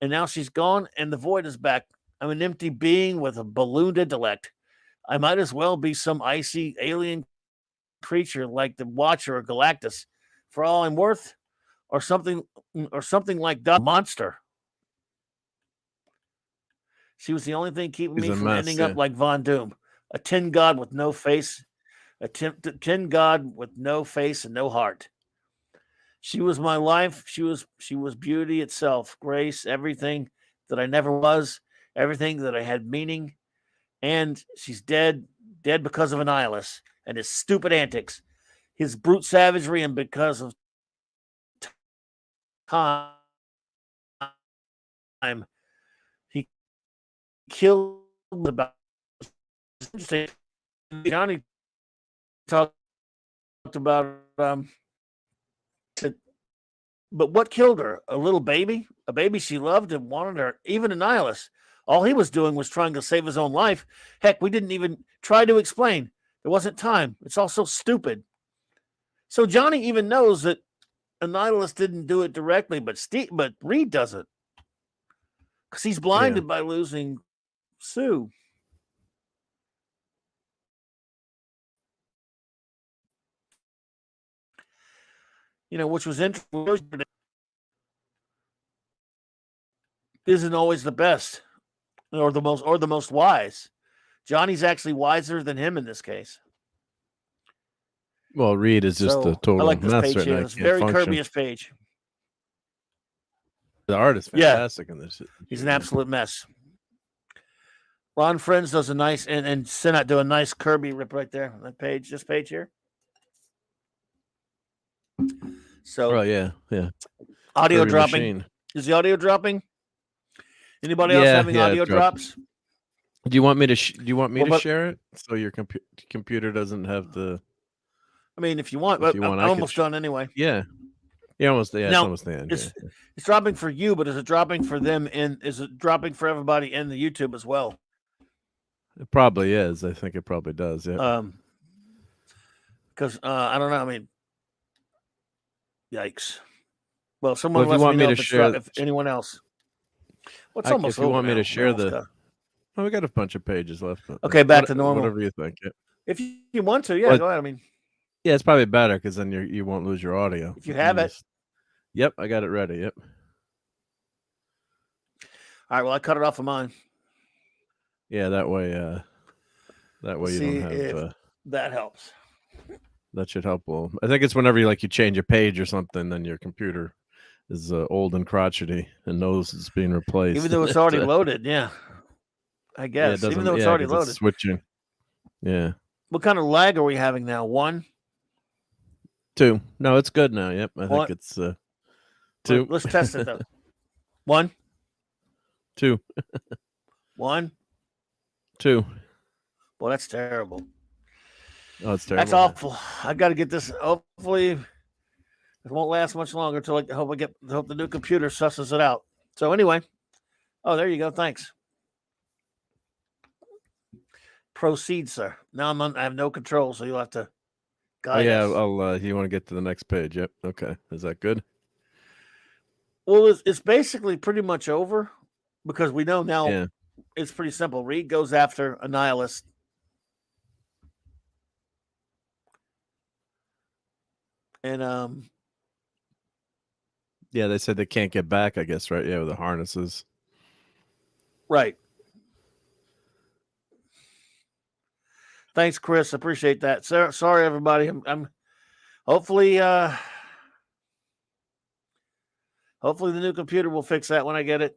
And now she's gone, and the void is back. I'm an empty being with a ballooned intellect. I might as well be some icy alien creature like the Watcher or Galactus, for all I'm worth, or something like that monster. She was the only thing keeping me from ending up like Von Doom, a tin god with no face, a tin god with no face and no heart. She was my life. She was beauty itself, grace, everything that I never was, everything that I had meaning. And she's dead because of Annihilus and his stupid antics, his brute savagery, and because of time, he killed about. Johnny talked about but what killed her? A little baby? A baby she loved and wanted her. Even Annihilus. All he was doing was trying to save his own life. Heck, we didn't even try to explain. There wasn't time. It's all so stupid. So Johnny even knows that Annihilus didn't do it directly, but Reed doesn't. Because he's blinded by losing Sue. Which was interesting. Isn't always the best or the most wise. Johnny's actually wiser than him in this case. Well, Reed is just a total I like this mess page right here. now. It's very Kirby-ish page. The art is fantastic in this. He's an absolute mess. Ron Friends does a nice and Sinnott do a nice Kirby rip right there on that page. This page here. So, yeah. Audio Kirby dropping. Machine. Is the audio dropping? Anybody else having audio drops? Do you want me to? To share it so your computer doesn't have the? I mean, if you want, but I'm almost done anyway. Yeah, almost. Yeah, now, it's almost the end. It's dropping for you, but is it dropping for them? And is it dropping for everybody in the YouTube as well? It probably is. I think it probably does. Yeah. Because I don't know. I mean, yikes. Well, someone if you want me to share, if anyone else. What's almost? If you want me to share we got a bunch of pages left. Okay, back to normal. Whatever you think. Yeah. If you want to, go ahead. I mean, yeah, it's probably better because then you won't lose your audio. If you have it. Yep, I got it ready. Yep. All right. Well, I cut it off of mine. Yeah, that way you don't have. That helps. That should help. Well, I think it's whenever you change a page or something, then your computer is old and crotchety and knows it's being replaced. Even though it's already loaded, yeah. I guess. Yeah, even though it's already loaded. It's switching. Yeah. What kind of lag are we having now? 1? 2. No, it's good now. Yep. I think it's 2. Let's test it though. 1. 2. 1. 2. Well, that's terrible. Oh, it's terrible. That's awful. I got to get this. Hopefully, it won't last much longer until I hope the new computer susses it out. So anyway, there you go. Thanks. Proceed, sir. Now I have no control, so you'll have to Oh guide yeah, us. I'll. You want to get to the next page? Yep. Okay. Is that good? Well, it's basically pretty much over because we know now Yeah. it's pretty simple. Reed goes after a nihilist. And Yeah, they said they can't get back. I guess right. Yeah, with the harnesses. right. Thanks, Chris. Appreciate that. Sorry, everybody. I'm hopefully hopefully the new computer will fix that when I get it.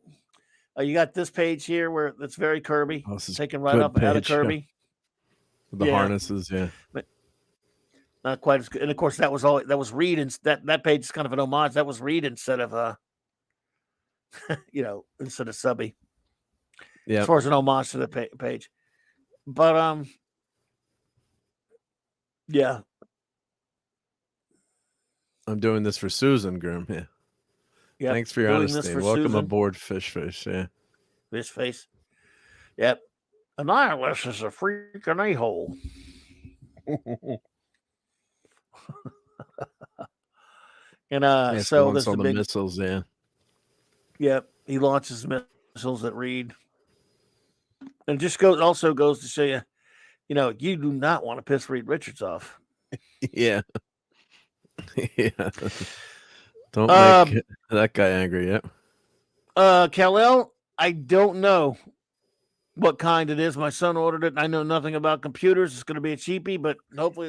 You got this page here where that's very Kirby, Oh, this is taken right good up out of page, yeah. Kirby. With the harnesses, yeah. But not quite as good. And of course, that was Reed, and that page is kind of an homage. That was Reed instead of instead of Subby. Yeah. As far as an homage to the page, but yeah. I'm doing this for Susan Grim. Yeah. Yep. Thanks for your Doing this honesty. for Welcome Susan. aboard, Fish. Yeah. Fish face. Yep. Annihilus is a freaking a-hole. And Yeah, so there's all the the big missiles. Yeah. Yep. He launches missiles at Reed. And it just goes to show you, you do not want to piss Reed Richards off. Yeah. Yeah. Don't make that guy angry. Yep. Kal-El, I don't know what kind it is. My son ordered it. I know nothing about computers. It's going to be a cheapie, but hopefully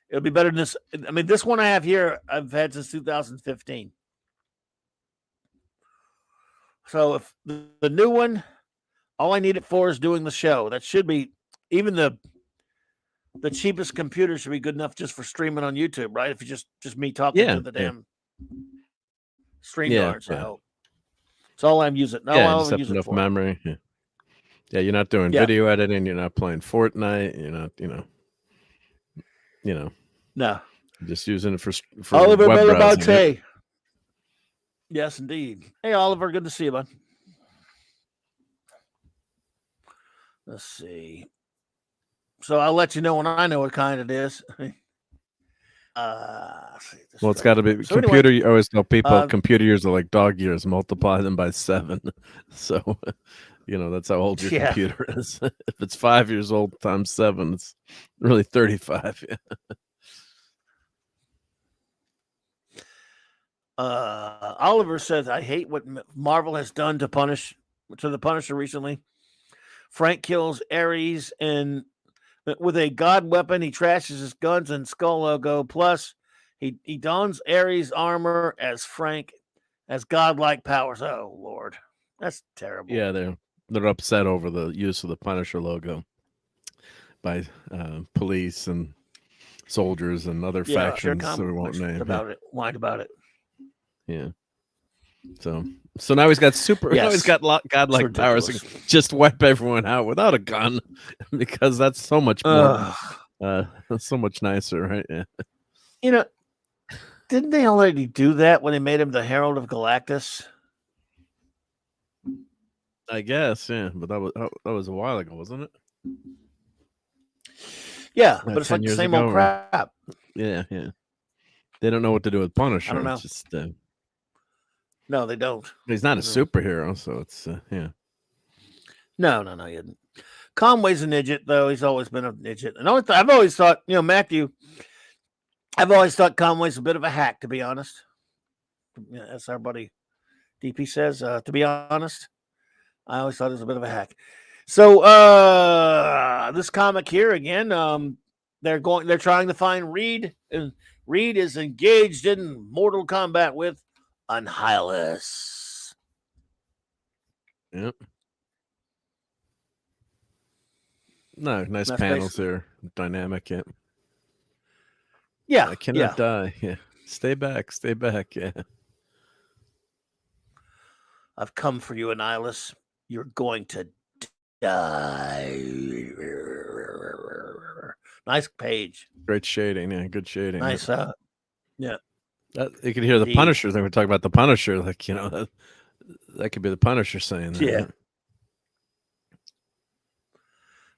it'll be better than this. I mean, this one I have here, I've had since 2015. So if the new one, all I need it for is doing the show. That should be, even the cheapest computer should be good enough just for streaming on YouTube, right? If you just me talking to the damn stream guards. I hope. It's all I'm using. No, Yeah, I'll just have use enough it for. memory. Yeah. Yeah, you're not doing video editing. You're not playing Fortnite. You're not, No. Just using it for Oliver web browsing. Melabate. Yes, indeed. Hey, Oliver, good to see you, bud. Let's see. So I'll let you know when I know what kind it is. Well, it's got to be So computer. anyway, I always tell people computer years are like dog years. Multiply them by 7. So, that's how old your computer is. If it's 5 years old times 7, it's really 35. Yeah. Oliver says, I hate what Marvel has done to the Punisher recently. Frank kills Ares and with a god weapon. He trashes his guns and skull logo. Plus, he dons Ares' armor as Frank has godlike powers. Oh Lord, that's terrible. Yeah, they're upset over the use of the Punisher logo by police and soldiers and other factions that we won't name. Whined about it. Yeah. So now he's got now he's got godlike powers. He can just wipe everyone out without a gun, because that's so much more, so much nicer, right? Yeah. Didn't they already do that when they made him the Herald of Galactus? I guess, yeah, but that was a while ago, wasn't it? Yeah, but it's like the same old crap. Yeah. They don't know what to do with Punisher. I don't know. It's just, no, they don't. He's not a superhero, so it's yeah. No, he isn't. Conway's an idiot, though. He's always been an idiot, and I've always thought, Matthew. I've always thought Conway's a bit of a hack, to be honest. Yeah, that's our buddy DP says. To be honest, I always thought he was a bit of a hack. So this comic here again, they're trying to find Reed, and Reed is engaged in mortal combat with Annihilus. Yep. No, nice panels here. Dynamic, yeah. Yeah. I cannot die. Yeah. Stay back. Yeah. I've come for you, Annihilus. You're going to die. Nice page. Great shading. Yeah, good shading. Nice. Yeah. You can hear the Punisher thing. We're talking about the Punisher. Like, that could be the Punisher saying that. Yeah.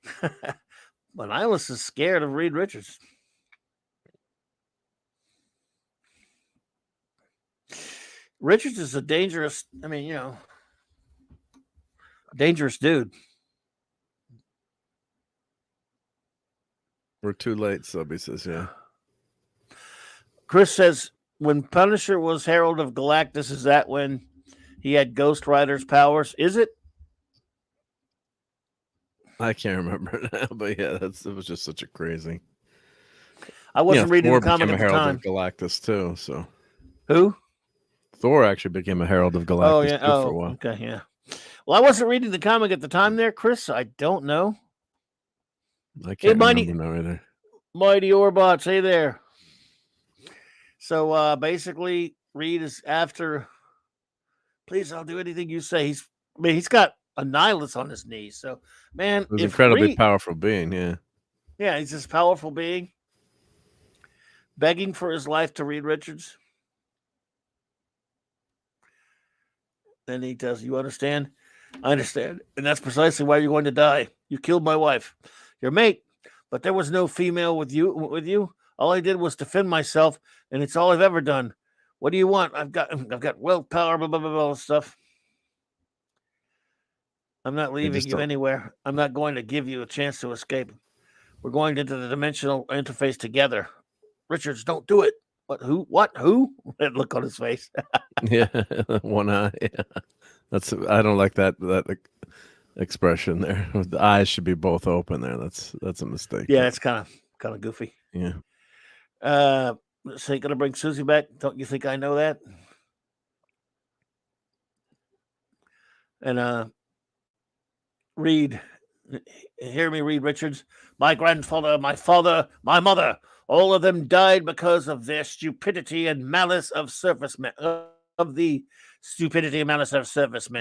Right? But Nihilus is scared of Reed Richards. Richards is a dangerous, dangerous dude. We're too late, Subby says, yeah. Chris says, when Punisher was Herald of Galactus, is that when he had Ghost Rider's powers? Is it? I can't remember now, but yeah, it was just such a crazy. I wasn't reading Thor the comic became at a the Herald time. of Galactus too. So who? Thor actually became a Herald of Galactus too for a while. Okay, yeah. Well, I wasn't reading the comic at the time there, Chris. I don't know. I can't remember now either. Mighty Orbots, hey there. So basically, Reed is after. Please, I'll do anything you say. He's got a Nihilus on his knees. So, man, he's an incredibly powerful being. Yeah. Yeah, he's this powerful being begging for his life to Reed Richards. Then he does. You understand? I understand. And that's precisely why you're going to die. You killed my wife, your mate, but there was no female with you. All I did was defend myself, and it's all I've ever done. What do you want? I've got willpower, blah, blah, blah, blah, stuff. I'm not leaving you anywhere. I'm not going to give you a chance to escape. We're going into the dimensional interface together. Richards, don't do it. What? Who? What? Who? That look on his face. Yeah, one eye. Yeah. I don't like that expression there. The eyes should be both open there. That's a mistake. Yeah, it's kind of goofy. Yeah. So you gonna bring Susie back? Don't you think I know that? And Reed, hear me, Reed Richards. My grandfather, my father, my mother, all of them died because of their stupidity and malice of servicemen.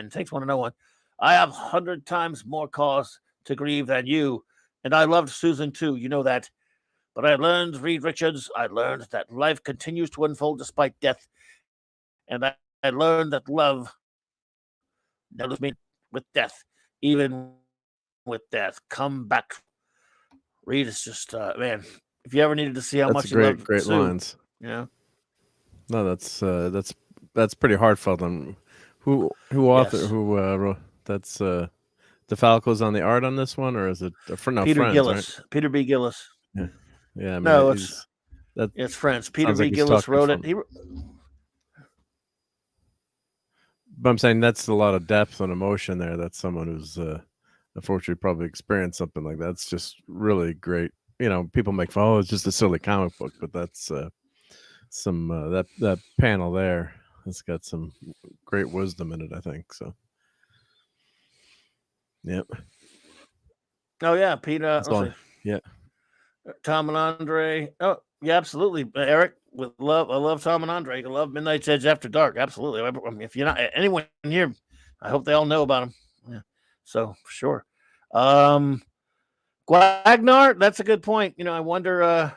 Takes one to know one. I have 100 times more cause to grieve than you, and I loved Susan too. You know that. But I learned, Reed Richards, that life continues to unfold despite death, and I learned that love never means with death, even with death. Come back. Reed is just man. If you ever needed to see how much you love great Sue, lines. No, that's pretty heartfelt. And who author Yes. who wrote that's DeFalco's on the art on this one, or is it Peter Friends, Gillis, right? Peter B. Gillis. Yeah, I mean, No, it's Friends. Peter sounds B. like he's Gillis talking wrote it. But I'm saying that's a lot of depth and emotion there. That's someone who's unfortunately probably experienced something like that. It's just really great. People make fun. Oh, it's just a silly comic book, but that's some that panel there. It's got some great wisdom in it, I think. So, yep. Oh yeah, Peter. Yeah. Tom and Andre. Oh yeah, absolutely, Eric. With love, I love Tom and Andre. I love Midnight's Edge After Dark. Absolutely. I mean, if you're not anyone here, I hope they all know about him. Yeah. So for sure. Guagnar, that's a good point. I wonder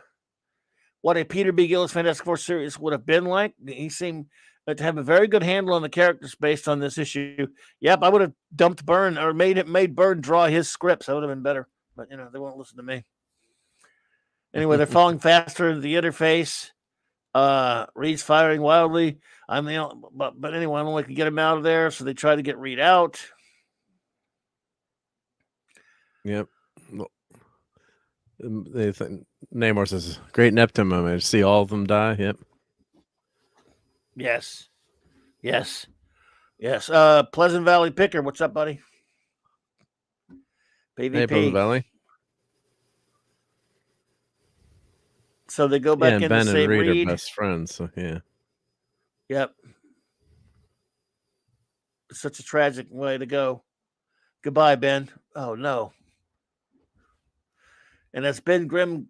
what a Peter B. Gillis Fantastic Four series would have been like. He seemed to have a very good handle on the characters based on this issue. Yep, I would have dumped Byrne or made Byrne draw his scripts. That would have been better. But they won't listen to me. Anyway, they're falling faster into the interface. Reed's firing wildly. But anyway, I only could get him out of there, so they try to get Reed out. Yep. They think Namor says, "Great Neptune moment. See all of them die." Yep. Yes. Pleasant Valley Picker, what's up, buddy? PvP. Hey, Pleasant Valley. So they go back in to Ben save and Reed. are best friends. So yeah. Yep. It's such a tragic way to go. Goodbye, Ben. Oh no. And as Ben Grimm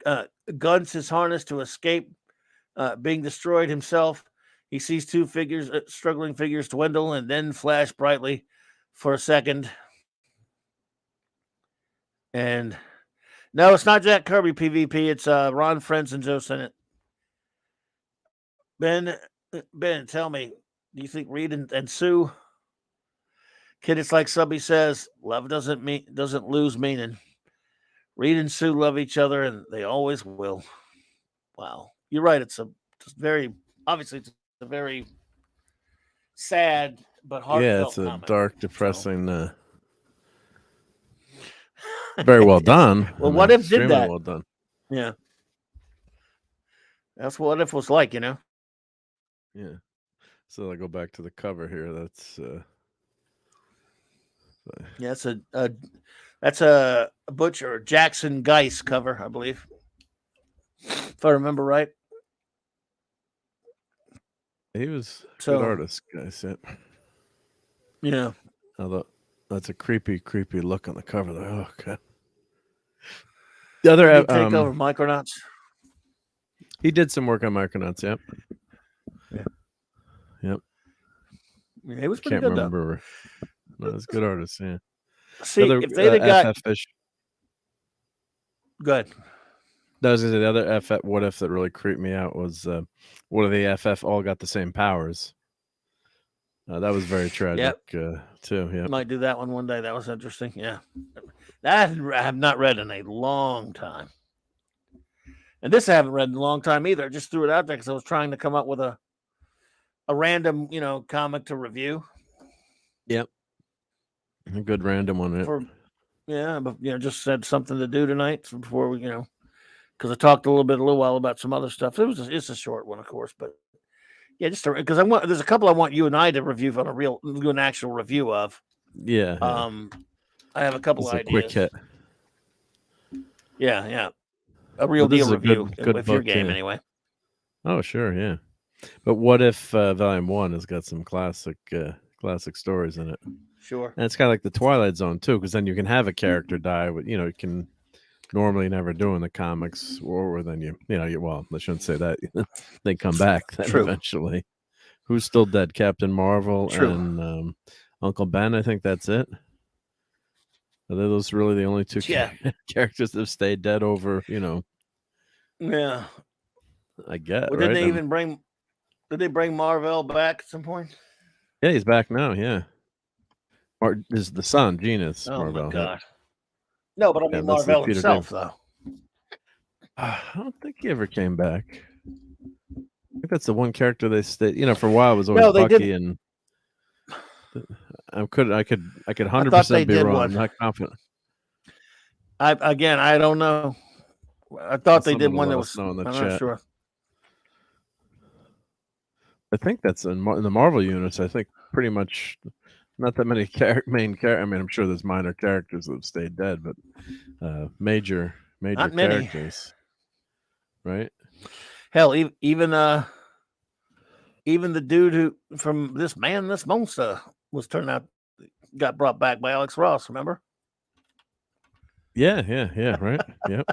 guns his harness to escape being destroyed himself, he sees two struggling figures dwindle and then flash brightly for a second. And no, it's not Jack Kirby PvP. It's Ron Friends and Joe Sennett. Ben, tell me, do you think Reed and Sue? Kid, it's like Subby says, love doesn't lose meaning. Reed and Sue love each other, and they always will. Wow, you're right. It's very sad but heartfelt. It's a comic. dark, depressing. Very well done. Well, What If did that? Well done. Yeah, that's what If was like, Yeah. So I go back to the cover here. That's yeah, that's a Butcher Jackson Geis cover, I believe, if I remember right. He was a good artist, guys. Yeah. Although that's a creepy look on the cover, though. Oh god. The other take over Micronauts. He did some work on Micronauts. Yep. Yeah. Yep. Yeah, he was pretty good. Remember. No, he's a good artist. Yeah. See, if they'd have got Fish. Good. That was the other FF What If that really creeped me out was what if the FF all got the same powers? That was very tragic too. Yeah, might do that one day. That was interesting. Yeah, that I have not read in a long time, and this I haven't read in a long time either. I just threw it out there because I was trying to come up with a random, comic to review. Yep, a good random one. But just said something to do tonight before we, because I talked a little while about some other stuff. It's a short one, of course, but. Yeah, just because there's a couple I want you and I to review do an actual review of. Yeah. I have a couple ideas. A quick hit. Yeah. A real deal review with your game anyway. Oh, sure, yeah. But What If Volume 1 has got some classic stories in it. Sure. And it's kind of like the Twilight Zone too, because then you can have a character die, but you can normally never do in the comics, or then well, I shouldn't say that. They come back then eventually. Who's still dead? Captain Marvel and Uncle Ben. I think that's it. Are those really the only two characters that have stayed dead over? Yeah. I guess. Well, did they bring Marvel back at some point? Yeah, he's back now. Yeah. Or is the son Genus? Oh Marvel, my god. No, but I mean Marvel himself, though. I don't think he ever came back. I think that's the one character they stayed. For a while it was always Bucky, and I could 100% be wrong. I'm not confident. I don't know. I thought they did one that was. I'm not sure. I think that's in the Marvel universe. I think pretty much. Not that many main characters. I mean, I'm sure there's minor characters that have stayed dead, but major characters, right? Hell, even the dude who from This Monster got brought back by Alex Ross. Remember? Yeah, right. Yep.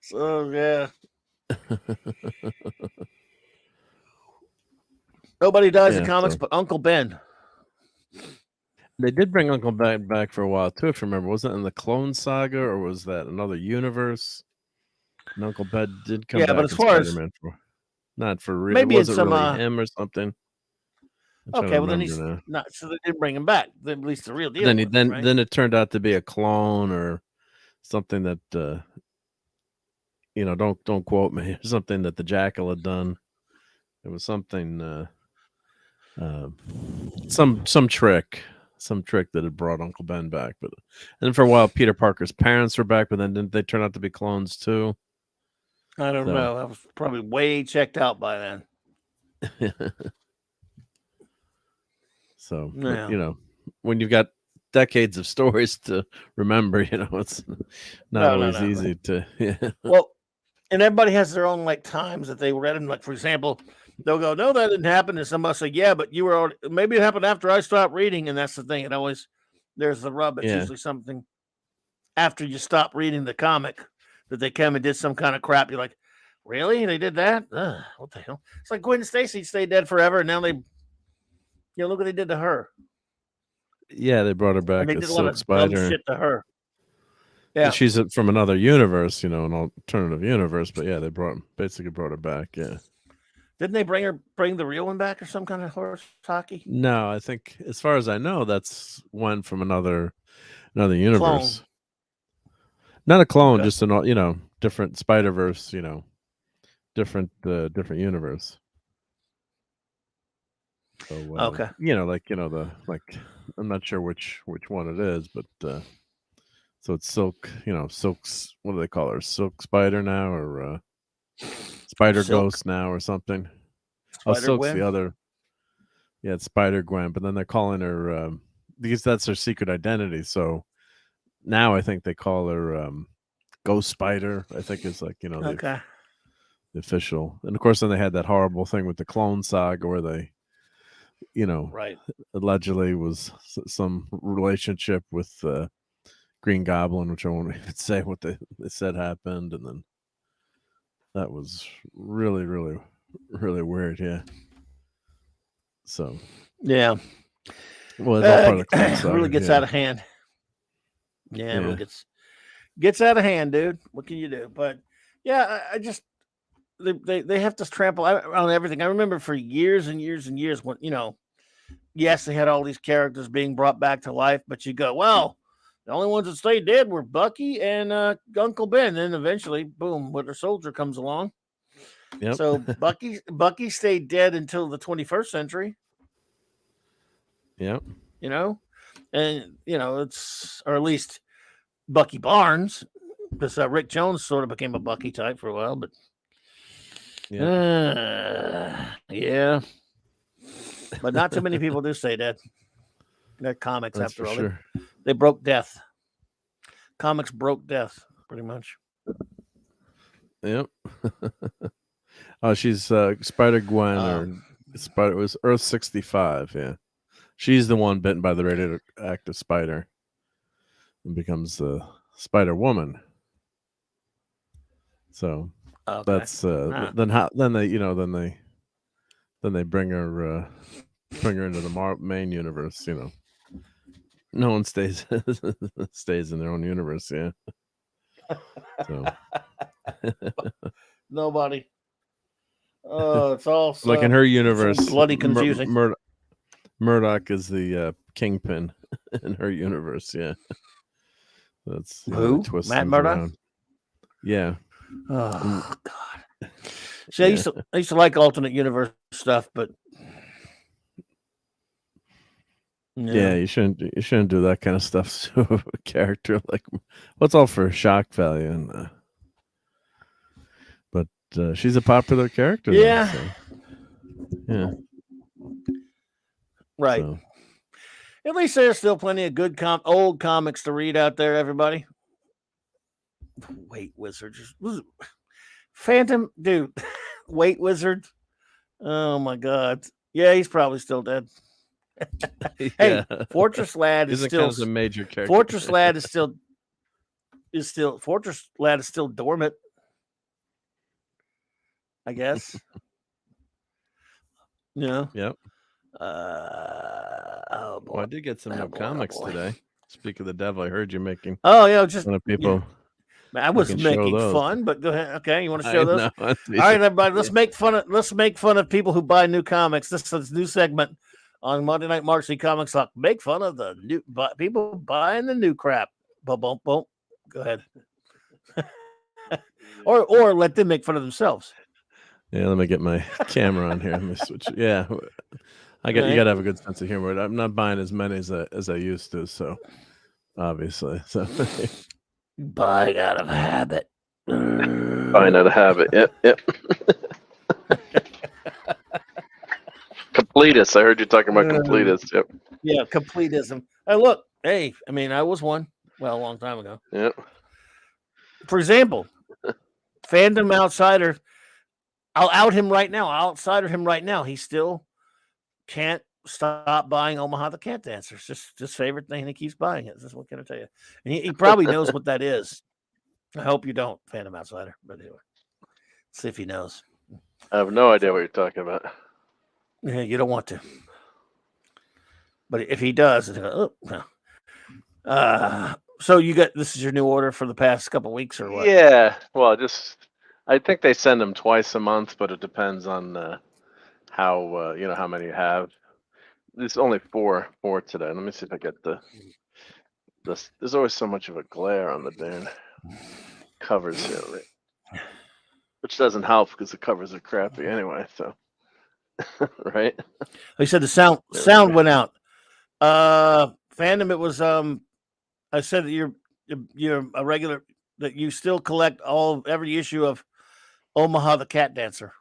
So yeah. Nobody dies in comics but Uncle Ben. They did bring Uncle Ben back for a while too, if you remember. Was it in the Clone Saga or was that another universe? And Uncle Ben did come back. Yeah, but as far as not for real, maybe was it really him or something? Okay, well then he's not. So they didn't bring him back. At least the real deal. Then it turned out to be a clone or something that don't quote me. Something that the Jackal had done. It was something. Some trick that had brought Uncle Ben back, but then for a while Peter Parker's parents were back, but then didn't they turn out to be clones too? I don't know. I was probably way checked out by then. So when you've got decades of stories to remember, it's not always easy to. Yeah. Well, and everybody has their own times that they read them. Like for example. They'll go, no, that didn't happen. And somebody say, yeah, but you were already, maybe it happened after I stopped reading. And that's the thing. It always, there's the rub. It's usually something after you stop reading the comic that they come and did some kind of crap. You're like, really? They did that? What the hell? It's like Gwen Stacy stayed dead forever. And now they, look what they did to her. Yeah, they brought her back. And they did a lot of dumb shit to her. Yeah. And she's from another universe, an alternative universe. But yeah, they basically brought her back. Yeah. Didn't they bring the real one back or some kind of horse hockey? No, I think as far as I know, that's one from another universe. Not a clone, Okay. just an different Spider-Verse, different universe. So Okay. like I'm not sure which one it is, but so it's Silk, Silk's, what do they call her? Silk Spider now, or Spider Silk Ghost now, or something. Oh, Spider Silk's the Gwen. other. Yeah, it's Spider Gwen, but then they're calling her because that's her secret identity. So now I think they call her Ghost Spider. I think is like Okay. the official. And of course, then they had that horrible thing with the Clone Saga where they, Right. allegedly was some relationship with Green Goblin, which I won't even say what they said happened, and then that was really, really, really weird. Yeah. So Yeah. well, it's all part of the Clone Saga. Really gets Yeah. out of hand. Yeah, it Yeah. really gets out of hand, dude. What can you do? But yeah, I just they have to trample on everything. I remember for years and years and years when yes, they had all these characters being brought back to life, but you go, well, the only ones that stayed dead were Bucky and Uncle Ben. And then eventually, boom, Winter Soldier comes along. Yep. So Bucky stayed dead until the 21st century. Yep. And it's, or at least Bucky Barnes, because Rick Jones sort of became a Bucky type for a while, but yeah, but not too many people do stay dead. They're comics, That's after for all. sure. They broke death. Comics broke death, pretty much. Yep. Oh, she's Spider Gwen, or Spider. It was Earth 65. Yeah, she's the one bitten by the radioactive spider and becomes the Spider Woman. So that's then they bring her into the main universe. No one stays in their own universe. Yeah. So nobody. Oh, it's all like in her universe, bloody confusing. Murdoch is the kingpin in her universe. Yeah. That's who? Twist Matt things Murdock? around. Yeah. Oh God. See, I used to like alternate universe stuff, but yeah, you shouldn't do that kind of stuff to a character. Like, what's all for shock value, and but she's a popular character. Yeah. Yeah. Right. So. At least there's still plenty of good old comics to read out there, everybody. Wait, Wizard. Phantom, dude. Wait, Wizard. Oh my God. Yeah, he's probably still dead. Hey, Fortress Lad is still a major character. Fortress Lad is still dormant, I guess. Yep. Oh boy. Well, I did get some new comics today. Speak of the devil, I heard you making. Oh yeah, just people. I was making fun, but go ahead. Okay, you want to show those? All right, everybody, let's make fun of people who buy new comics. This is a new segment on Monday Night Marcy Comics Talk. Make fun of the new people buying the new crap. Boom, boom, boom. Go ahead. or let them make fun of themselves. Yeah, let me get my camera on here. Let me switch. Yeah, you got to have a good sense of humor. I'm not buying as many as I used to, so obviously, so buying out of habit. Buying out of habit. Yep. Completists. I heard you talking about completists. Yep. Yeah, completism. Look, hey, I mean, I was one. Well, a long time ago. Yep. For example, Fandom Outsider. I'll out him right now. I'll outsider him right now. He still can't stop buying Omaha the Cat Dancer. It's just his favorite thing. He keeps buying it. What can I tell you? And he probably knows what that is. I hope you don't, Phantom Outsider. But anyway, see if he knows. I have no idea what you're talking about. Yeah, you don't want to. But if he does, so you got this is your new order for the past couple of weeks or what? Yeah. Well, I think they send them twice a month, but it depends on how how many you have. There's only four today. Let me see if I get this. There's always so much of a glare on the darn covers here, right? Which doesn't help because the covers are crappy anyway. So, right? He said the sound went out. Fandom, it was I said that you're a regular, that you still collect every issue of Omaha the Cat Dancer.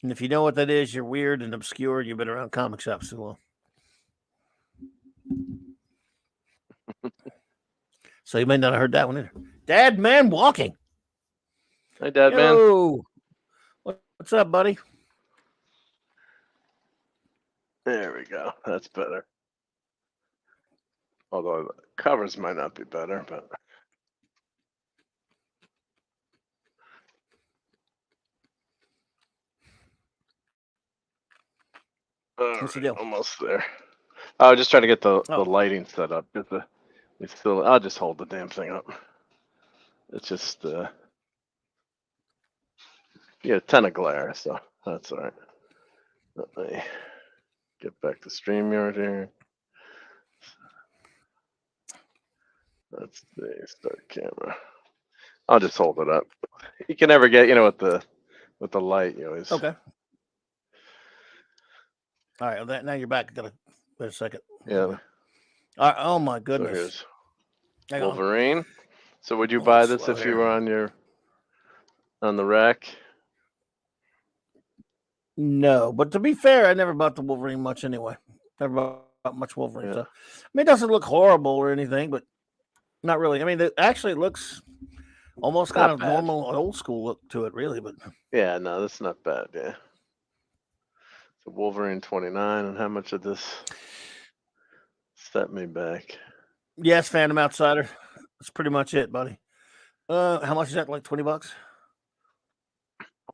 And if you know what that is, you're weird and obscure. You've been around comic shops too long. So you may not have heard that one either. Dad Man Walking. Hi, Dad Man. Yo. What's up, buddy? There we go. That's better. Although the covers might not be better, but. What's the deal? Almost there. I was just trying to get the lighting set up. I'll just hold the damn thing up. It's just a ton of glare, so that's all right. Let me get back to StreamYard here. Let's see, start camera. I'll just hold it up. You can never get, with the light, you always. Okay. All right, now you're back. Wait a second. Yeah. All right, oh my goodness. So here's Wolverine. So would you buy this if you were on the rack? No, but to be fair, I never bought the Wolverine much anyway. Never bought much Wolverine. Yeah. So. I mean, it doesn't look horrible or anything, but not really. I mean, it actually looks almost kind of normal, old school look to it, really. But yeah, no, that's not bad. Yeah. So Wolverine 29, and how much of this set me back? Yes, Phantom Outsider. That's pretty much it, buddy. How much is that? Like $20?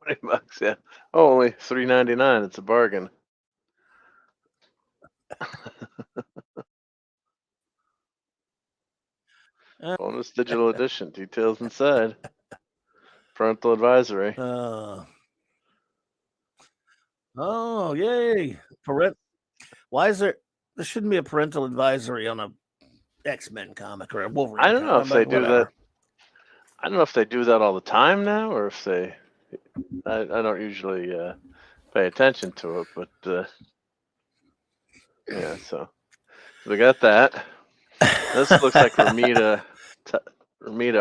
$20, yeah. Oh, only $3.99. It's a bargain. Bonus digital edition. Details inside. Parental advisory. Oh, yay! Why is there shouldn't be a parental advisory on a X-Men comic or a Wolverine? I don't know if they do that. I don't know if they do that all the time now, or if they. I don't usually pay attention to it, but yeah. So we got that. This looks like Ramita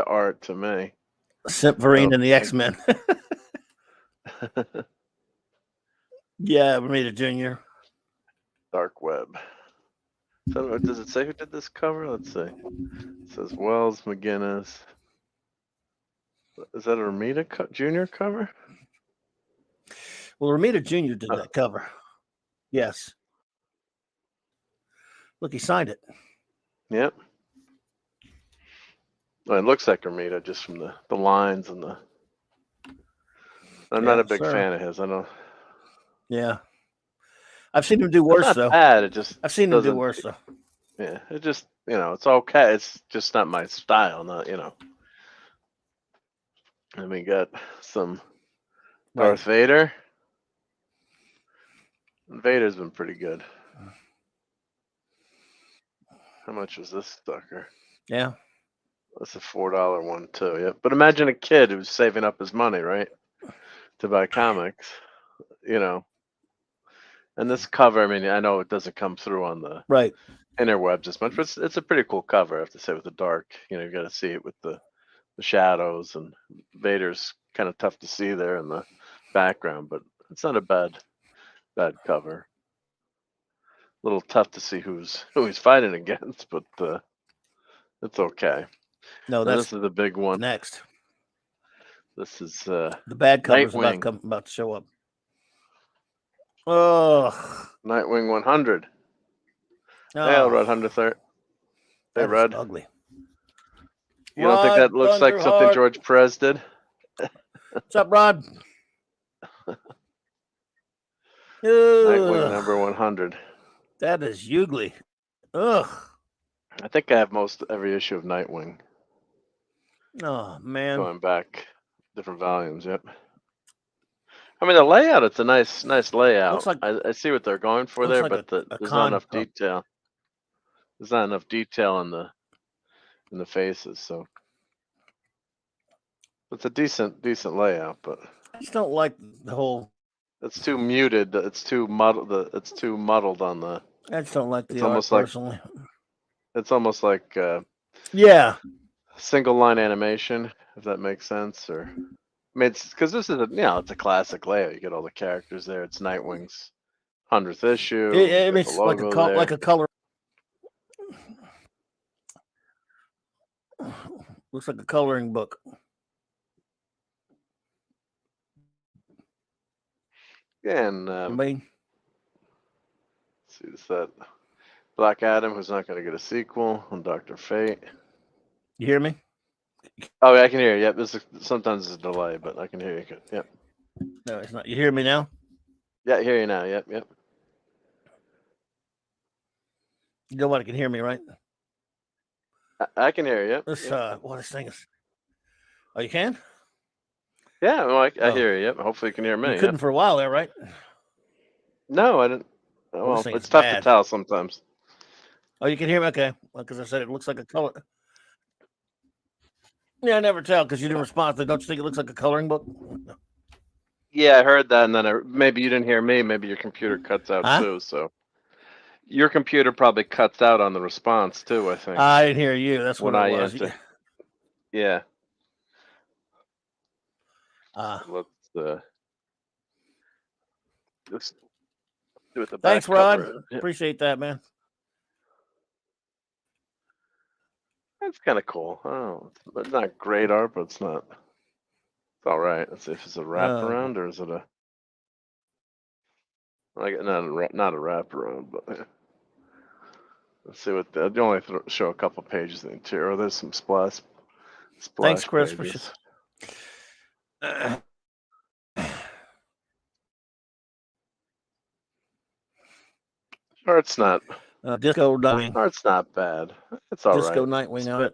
art to me. Wolverine and the X-Men. Yeah, Ramita Jr. Dark Web. So does it say who did this cover? Let's see. It says Wells McGinnis. Is that a Ramita Jr. cover? Well, Ramita Jr. did that cover. Yes. Look, he signed it. Yep. Well, it looks like Ramita just from the lines and the. I'm not a big fan of his. I don't. Yeah. I've seen him do worse, though. Bad. It just. I've seen him do worse, though. Yeah. It just, it's okay. It's just not my style. Not, And we got some Darth Vader. Vader's been pretty good. How much was this sucker? Yeah. That's a $4 one too. Yeah. But imagine a kid who's saving up his money, right? To buy comics, And this cover, I mean, I know it doesn't come through on the interwebs as much, but it's a pretty cool cover, I have to say, with the dark. You got to see it with the shadows, and Vader's kind of tough to see there in the background, but it's not a bad cover. A little tough to see who he's fighting against, but it's okay. No, this is the big one. Next. This is the bad cover's about to show up. Oh, Nightwing 100. Oh. Hey, Red 100. Hey, Red. Ugly. You don't think that looks like something George Perez did? What's up, Rod? Nightwing number 100. That is ugly. Ugh. I think I have most every issue of Nightwing. Oh, man. Going back different volumes, yep. I mean, the layout, it's a nice layout. Like, I see what they're going for there, like but there's not enough detail. There's not enough detail in the faces, so It's a decent layout, but I just don't like the whole. It's too muted. It's too muddled. It's too muddled on the. I just don't like the It's art almost like personally. it's almost like Yeah, single line animation, if that makes sense. Or I mean, it's because this is it's a classic layout. You get all the characters there. It's Nightwing's 100th issue. it's like a color. Looks like a coloring book. Yeah, and let's see, is that Black Adam, who's not going to get a sequel, and Dr. Fate. You hear me? Oh, yeah, I can hear you. Yep, sometimes it's a delay, but I can hear you. Yep. No, it's not. You hear me now? Yeah, I hear you now. Yep. Nobody can hear me, right? I can hear you. Yep. This this thing is. Oh, you can? Yeah, well, I hear you. Yep. Hopefully you can hear me. You couldn't for a while there, right? No, I didn't. Well, it's tough to tell sometimes. Oh, you can hear me? Okay. Well, because I said it looks like a color. Yeah, I never tell because you didn't respond. Don't you think it looks like a coloring book? Yeah, I heard that, and then maybe you didn't hear me. Maybe your computer cuts out too. So your computer probably cuts out on the response too. I think. I didn't hear you. That's what I was. enter. Yeah. Let's do it the back. Thanks, Rod. Appreciate that, man. That's kind of cool. Oh, it's not great art, but it's not. It's all right. Let's see if it's a wraparound or is it a like not a wraparound, but let's see what they only show a couple pages in the interior. Oh, there's some splash. Thanks, Chris. Art's not. Disco Nightwing. Art's not bad. It's all Disco right. Nightwing of it.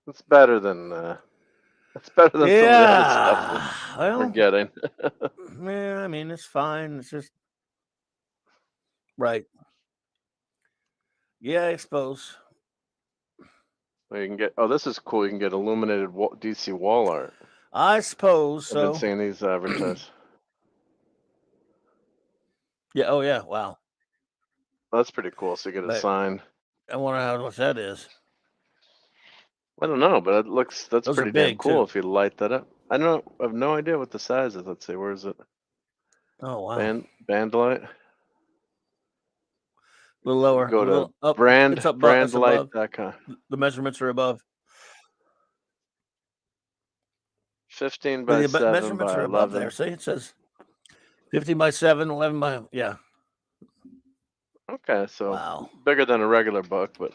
It's better than. It's better than some of the other stuff we're getting. Yeah, I mean it's fine. It's just right. Yeah, I suppose. Well, you can get. Oh, this is cool. You can get illuminated DC wall art. I suppose so. I've been seeing these advertised. Yeah. Oh, yeah. Wow. That's pretty cool. So you get a sign. I wonder how much that is. I don't know, but that's pretty damn cool too. if you light that up. I have no idea what the size is. Let's see, where is it? Oh wow. Band light. A little lower. Go to up, brandlight.com. The measurements are above. 15 by 7 measurements by are 11. above there. See, it says 15 by 7, 11 by yeah. Okay, so wow. Bigger than a regular book, but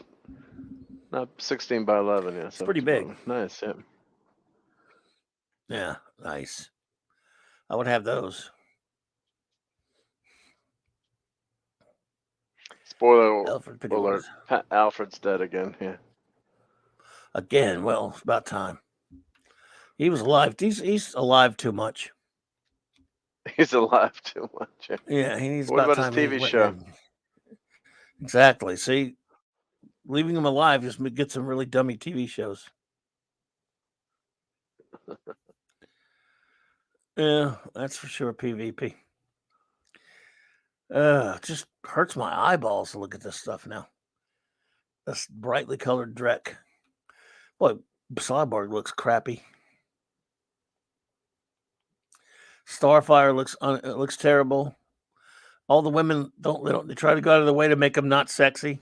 not 16 by 11. Yeah, it's pretty big. Nice, yeah. Yeah, nice. I would have those. Spoiler alert. Alfred's dead again. Yeah. Again, well, it's about time. He was alive. He's alive too much. He's alive too much. Yeah, he needs. What about his TV show? Exactly. See, leaving him alive just gets some really dummy TV shows. Yeah, that's for sure. PvP. Just hurts my eyeballs to look at this stuff now. This brightly colored Drek. Boy, Cyborg looks crappy. Starfire looks terrible. All the women they try to go out of the way to make them not sexy.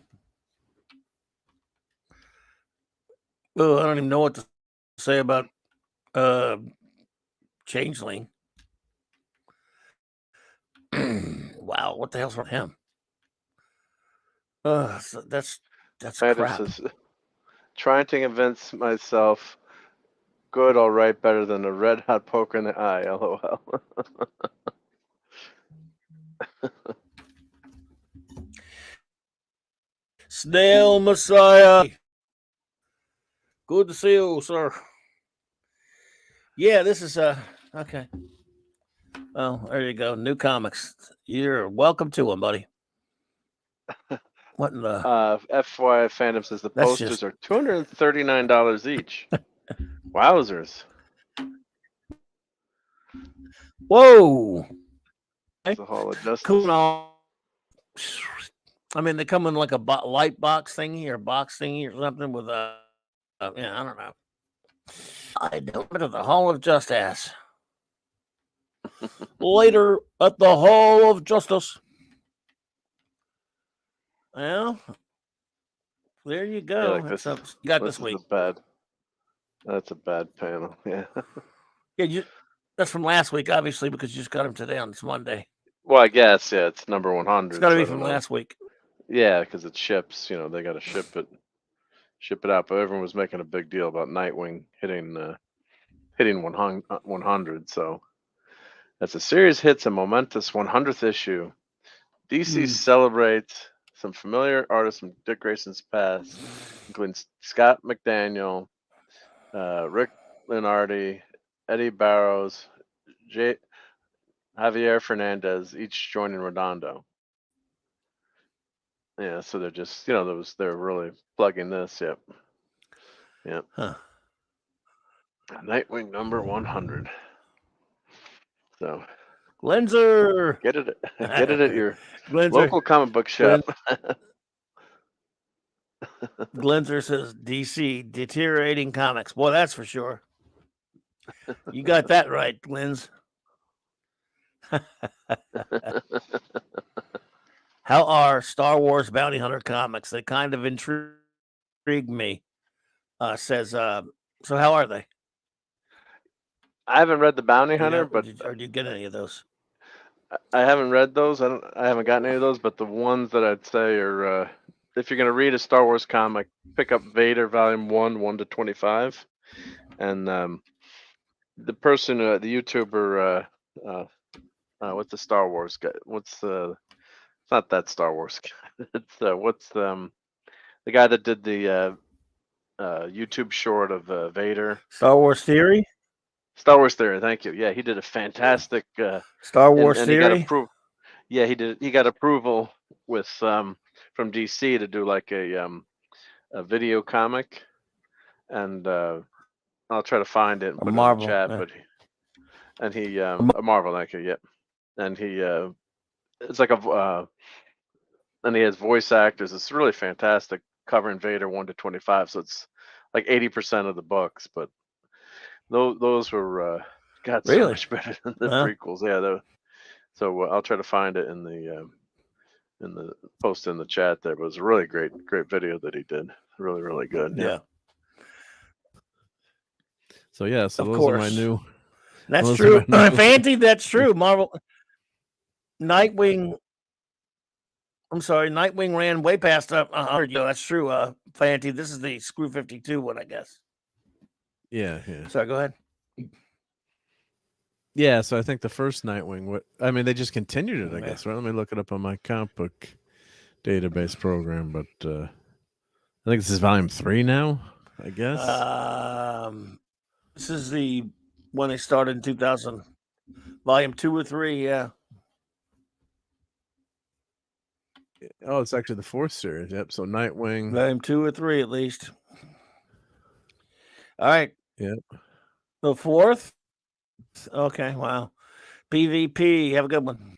Oh, I don't even know what to say about Changeling. Wow, what the hell's wrong with him? That's crap. Trying to convince myself good, all right, better than a red hot poker in the eye. LOL. Snail Messiah. Good to see you, sir. Yeah, this is okay. Well, there you go. New comics. You're welcome to them, buddy. What in the? FYI Phantom says the That's posters just- are $239 each. Wowzers! Whoa! The Hall of Justice. Cool. I mean, they come in like a light box thingy or box thingy or something with a. Yeah, I don't know. I don't know. The Hall of Justice. Later at the Hall of Justice. Well, there you go. Yeah, like this, you got this week. That's a bad panel. Yeah. Yeah, that's from last week, obviously, because you just got them today on this Monday. Well, I guess it's number 100. It's got to be from last week. Yeah, because it ships. They got to ship it out. But everyone was making a big deal about Nightwing hitting 100. So that's a series hits a momentous 100th issue. DC celebrates some familiar artists from Dick Grayson's past, including Scott McDaniel, Rick Lenardi, Eddie Barrows, Javier Fernandez, each joining Redondo. Yeah, so they're just, they're really plugging this. Yep. Huh. Nightwing number 100. So, Glenzer, get it at your Glenzer. Local comic book shop. Glenzer says DC deteriorating comics. Boy, that's for sure. You got that right, Glens. How are Star Wars Bounty Hunter comics? They kind of intrigue me. Says so how are they? I haven't read the Bounty Hunter, but or do you get any of those? I haven't read those. I haven't gotten any of those, but the ones that I'd say are if you're going to read a Star Wars comic, pick up Vader Volume 1 to 25. And the person, the YouTuber, what's the Star Wars guy? It's not that Star Wars guy. It's the guy that did the YouTube short of Vader. Star Wars Theory? Star Wars Theory, thank you. Yeah, he did a fantastic Star Wars Theory. He got approval with from DC to do like a video comic, and I'll try to find it and put Marvel, it in the chat. yeah. But he a Marvel, thank you. Yep, and he it's like and he has voice actors. It's really fantastic, covering Vader 1 to 25. So it's like 80% of the books, but those were got so Really? much better than the prequels. Yeah, so I'll try to find it in the post in the chat there. But it was a really great video that he did. Really, really good. Yeah. So those are my new. That's true. Fancy, that's true. Marvel. Nightwing. I'm sorry, Nightwing ran way past 100. That's true. Fancy, this is the Screw 52 one, I guess. Yeah. Sorry, go ahead. Yeah, so I think the first Nightwing. They just continued it, I guess. Right? Let me look it up on my comic book database program. But I think this is volume 3 now. I guess. This is the one they started in 2000. Volume 2 or 3, yeah. Oh, it's actually the 4th series. Yep. So Nightwing. Volume 2 or 3 at least. All right. Yep. The 4th. Okay. Wow. PvP. Have a good one.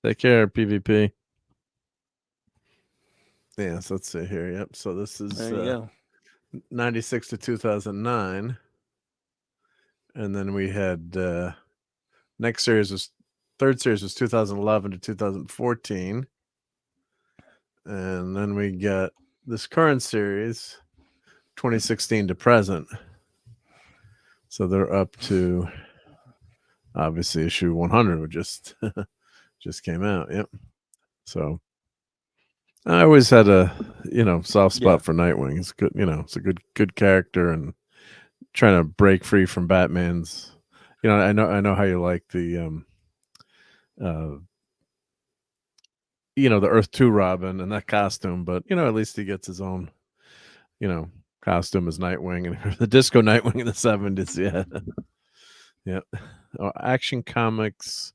Take care, PvP. Yeah. So let's see here. Yep. So this is there you go. 96 to 2009, and then we had third series was 2011 to 2014, and then we got this current series 2016 to present. So they're up to obviously issue 100, which just came out. Yep. So I always had a soft spot for Nightwing. It's good, it's a good character, and trying to break free from Batman's. I know how you like the the Earth 2 Robin and that costume, but at least he gets his own costume as Nightwing, and the disco Nightwing in the 70s. Yeah. Oh, Action Comics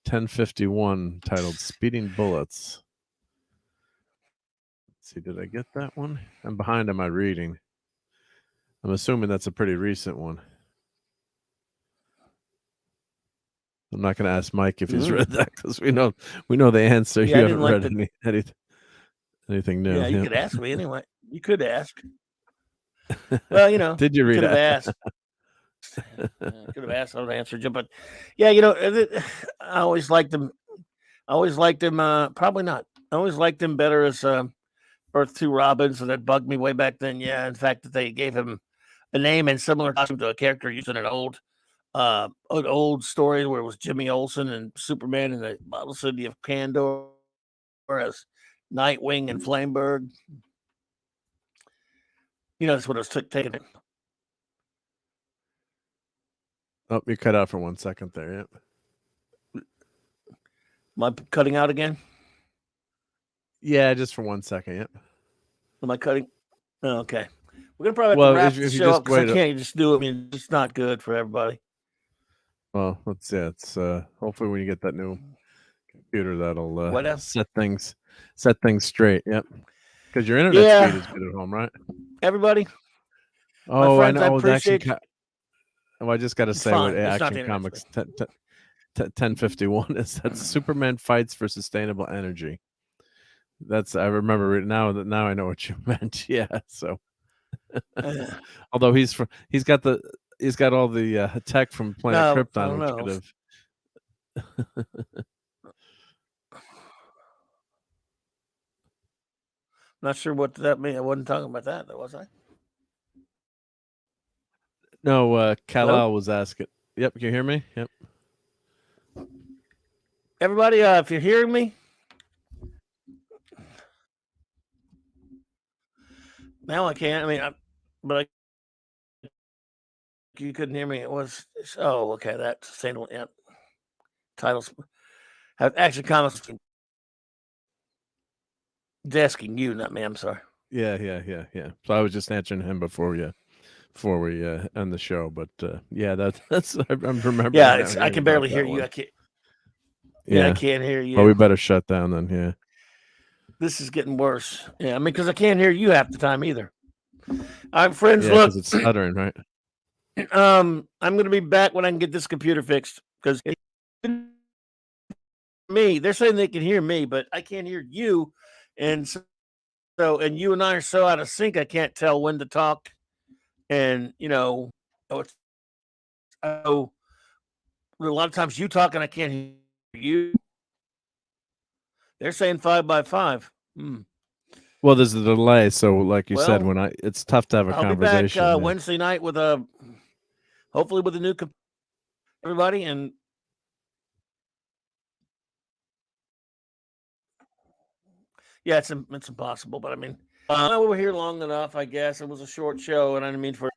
1051 titled Speeding Bullets. see, did I get that one? I'm behind on my reading. I'm assuming that's a pretty recent one. I'm not going to ask Mike if he's read that because we know the answer. Yeah, you haven't read anything new. Yeah, you could ask me anyway. You could ask. Well, did you read could it? Have asked. Could have asked. I would have answered you, but yeah, I always liked him. Probably not. I always liked him better as Earth 2 Robin, so that bugged me way back then. Yeah, in fact, that they gave him a name and similar costume to a character used in an old story where it was Jimmy Olsen and Superman in the Bottle City of Kandor as Nightwing and Flameberg. That's what it was taken. Oh, you cut out for 1 second there. Yep. Am I cutting out again? Yeah, just for 1 second. Yep. Am I cutting? Oh, okay. We're gonna probably have to wrap the show up because I can't just do it. I mean, it's not good for everybody. Well, let's see. It's hopefully when you get that new computer, that'll set things straight. Yep. Because your internet speed is good at home, right? Everybody. Oh, friends, I know. I appreciate. I just got to say what Action Comics 1051 is. That Superman fights for sustainable energy. I remember it now. Now I know what you meant. Yeah. So, although he's got all the tech from Planet Krypton, which could have. Not sure what that mean. I wasn't talking about that, though, was I? No, Kal-El was asking. Yep, can you hear me? Yep. Everybody, if you're hearing me, now I can't. I mean, but you couldn't hear me. It was okay. That's sustainable. Yep. Titles have Action Comics. Asking you, not me. I'm sorry. Yeah. So I was just answering him before we end the show, but yeah, that's I'm remembering. Yeah, I can barely hear you. I can't. Yeah, I can't hear you. Well, we better shut down then. Yeah, this is getting worse. Yeah, I mean, because I can't hear you half the time either. All right, friends. Look, it's stuttering, right? I'm going to be back when I can get this computer fixed because they're saying they can hear me, but I can't hear you, and and you and I are so out of sync. I can't tell when to talk. And a lot of times you talk and I can't hear you. They're saying 5 by 5. Well, there's a delay, so like you said, it's tough to have a conversation. I'll be back Wednesday night with hopefully with a new everybody, and yeah, it's impossible. But I mean, we were here long enough. I guess it was a short show, and I didn't mean for.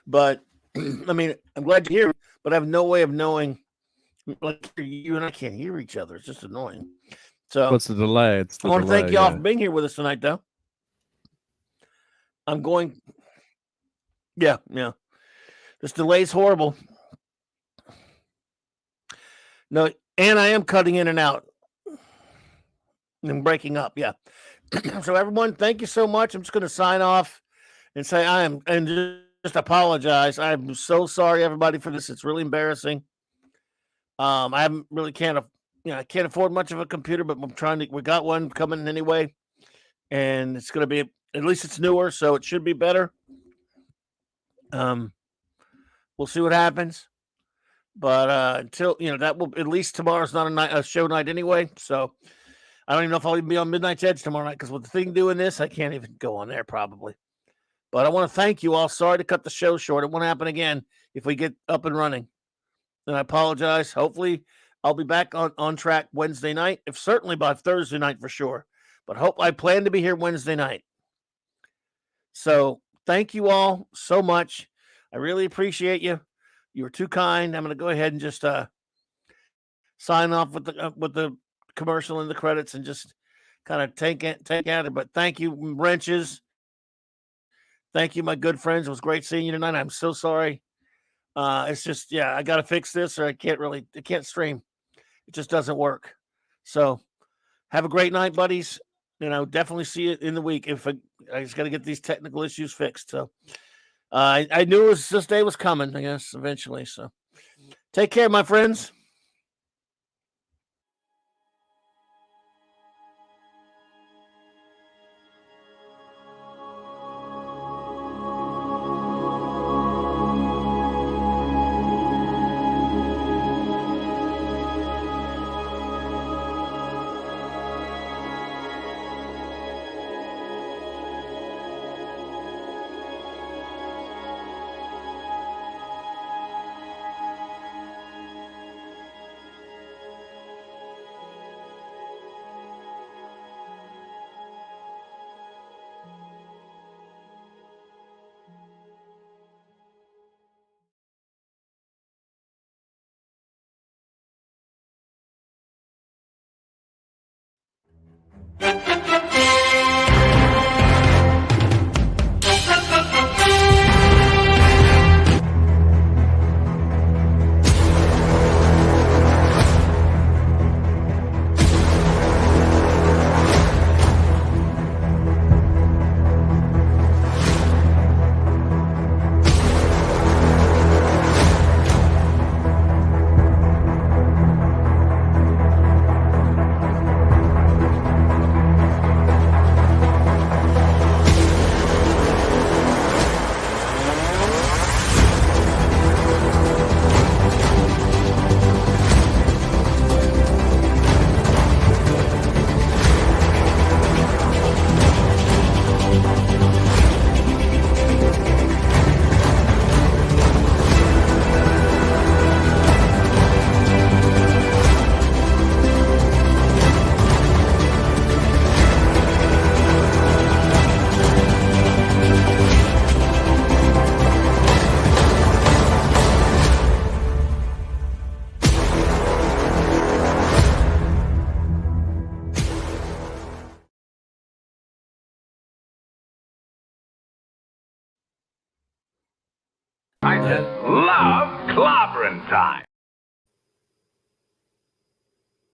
But I mean, I'm glad you're here, but I have no way of knowing. Like you and I can't hear each other. It's just annoying. So what's the delay? I want to thank you all for being here with us tonight, though. I'm going. Yeah. This delay's horrible. No, and I am cutting in and out and breaking up. Yeah. So everyone, thank you so much. I'm just going to sign off and say just apologize. I'm so sorry, everybody, for this. It's really embarrassing. I I can't afford much of a computer, but we got one coming anyway, and it's going to be, at least it's newer, so it should be better. We'll see what happens, but until that will, at least tomorrow's not a show night anyway, so I don't even know if I'll even be on Midnight's Edge tomorrow night, because with the thing doing this, I can't even go on there probably. But I want to thank you all. Sorry to cut the show short. It won't happen again if we get up and running. And I apologize. Hopefully, I'll be back on track Wednesday night, if certainly by Thursday night for sure. But I plan to be here Wednesday night. So thank you all so much. I really appreciate you. You were too kind. I'm going to go ahead and just sign off with the commercial and the credits and just kind of take at it. But thank you, Wrenches. Thank you, my good friends. It was great seeing you tonight. I'm so sorry. It's just, I got to fix this or I can't stream. It just doesn't work. So Have a great night, buddies. Definitely see it in the week. If I just got to get these technical issues fixed. So I knew this day was coming, I guess, eventually. So take care, my friends. I just love clobbering time.